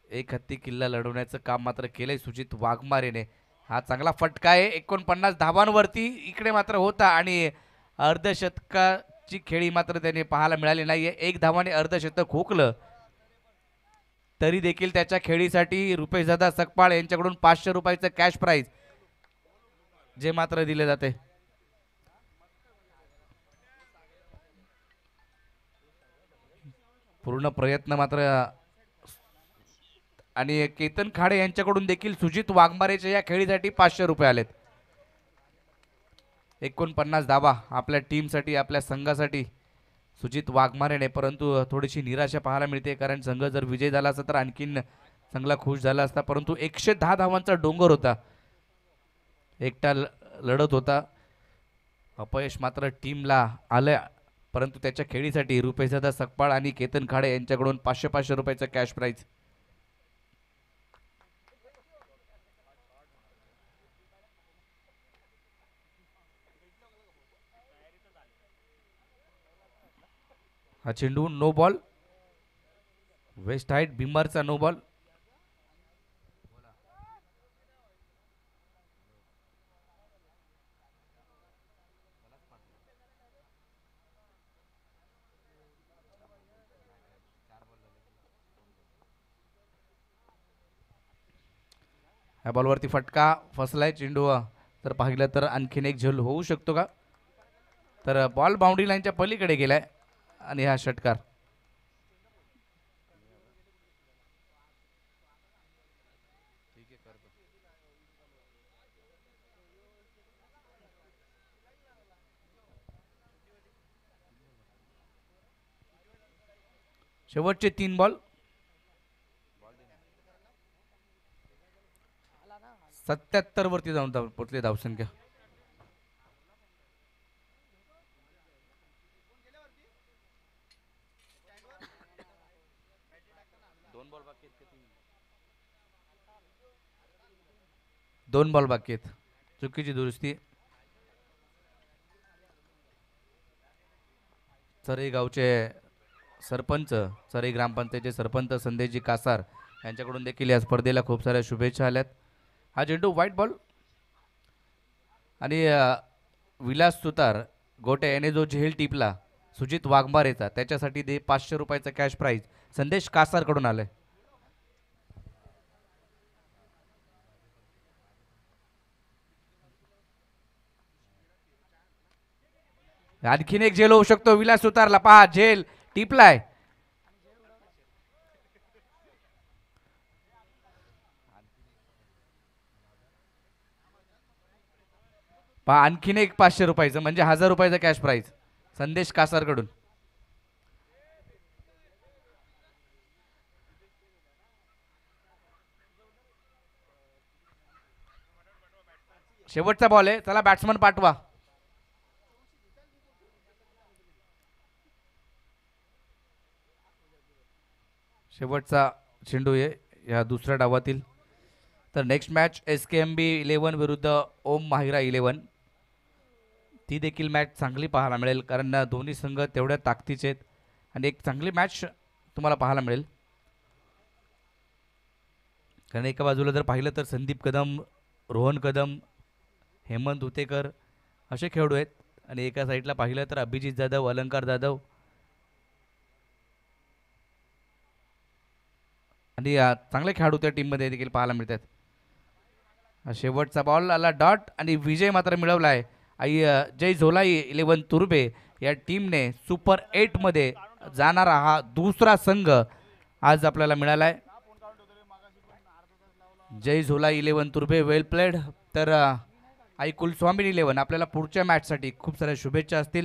एक हत्ती किल्ला लढवण्याचं काम मात्र केलंय सुजित वाघमारेने. हा चांगला फटका आहे. 49 धावांवरती इकडे मात्र होता आणि अर्धशतकाची खेळी मात्र त्याने पाहायला मिळाली नाहीये. 1 धावाने अर्धशतक हुकलं तरी देखील त्याच्या खेळीसाठी रुपेशदादा सकपाळ यांच्याकडून 500 रुपयाचं कॅश प्राईज जे मात्र दिले जाते. पूर्ण प्रयत्न मात्र. आणि केतन खाडे यांच्याकडून देखील सुजित वाघमारेच्या या खेळीसाठी 500 रुपये आलेत. 49 धावा आपल्या टीमसाठी, आपल्या संघासाठी सुजित वाघमारेने. परंतु थोडीशी निराशा पाहायला मिळते कारण संघ जर विजय झाला असता तर आणखीन चांगला खुश झाला असता. परंतु 110 धावांचा डोंगर होता. एकटा लढत होता. अपयश मात्र टीमला आलं. परंतु त्याच्या खेळीसाठी रुपेशदादा सकपाळ आणि केतन खाडे यांच्याकडून 500 रुपयाचं कॅश प्राईज. हा चेंडू नो बॉल. वेस्ट हाईट बिंबारचा नो बॉल. ह्या बॉलवरती फटका फसलाय. चेंडू तर पाहिलं तर आणखीन एक झेल होऊ शकतो का? तर बॉल बाउंड्री लाईनच्या पलीकडे गेलाय आणि हा षटकार. शेवटचे 3 बॉल. 77 वरती जाऊन पोचले धावसंख्या. दोन बॉल बाकी आहेत. चुकीची दुरुस्ती. चरई गावचे सरपंच, चरई ग्रामपंचायतचे सरपंच संदेशजी कासार यांच्याकडून देखील या स्पर्धेला खूप साऱ्या शुभेच्छा आल्यात. हा चेंडू व्हाईट बॉल आणि विलास सुतार गोटे याने जो झेल टिपला सुजित वाघमारेचा त्याच्यासाठी दे 500 रुपयाचा कॅश प्राईज संदेश कासार कडून आलाय. आणखीन एक झेल होऊ शकतो. विलास सुतारला पहा झेल टिपलाय. पहा आणखीन एक 500 रुपयाचं म्हणजे 1000 रुपयाचा कॅश प्राईज संदेश कासार कडून. शेवटचा बॉल आहे. चला बॅट्समन पाठवा. शेवटचा चेंडू आहे या दुसऱ्या डावातील. तर नेक्स्ट मॅच SKMB 11 विरुद्ध ओम माहिरा 11. ती देखील मॅच चांगली पाहायला मिळेल कारण दोन्ही संघ तेवढ्या ताकदीचे आहेत आणि एक चांगली मॅच तुम्हाला पाहायला मिळेल. कारण एका बाजूला जर पाहिलं तर संदीप कदम, रोहन कदम, हेमंत उतेकर असे खेळाडू आहेत आणि एका साईडला पाहिलं तर अभिजित जाधव, अलंकार जाधव आणि चांगले खेळाडू त्या टीममध्ये देखील पाहायला मिळतात. शेवटचा बॉल आला डॉट आणि विजय मात्र मिळवला आहे. जय झोलाई 11 तुर्बे या टीमने सुपर 8 मध्ये जाणारा हा दुसरा संघ आज आपल्याला मिळाला आहे. जय झोलाई 11 तुर्बे वेल प्लेड. तर आई कुलस्वामी 11 आपल्याला पुढच्या मॅचसाठी खूप साऱ्या शुभेच्छा असतील.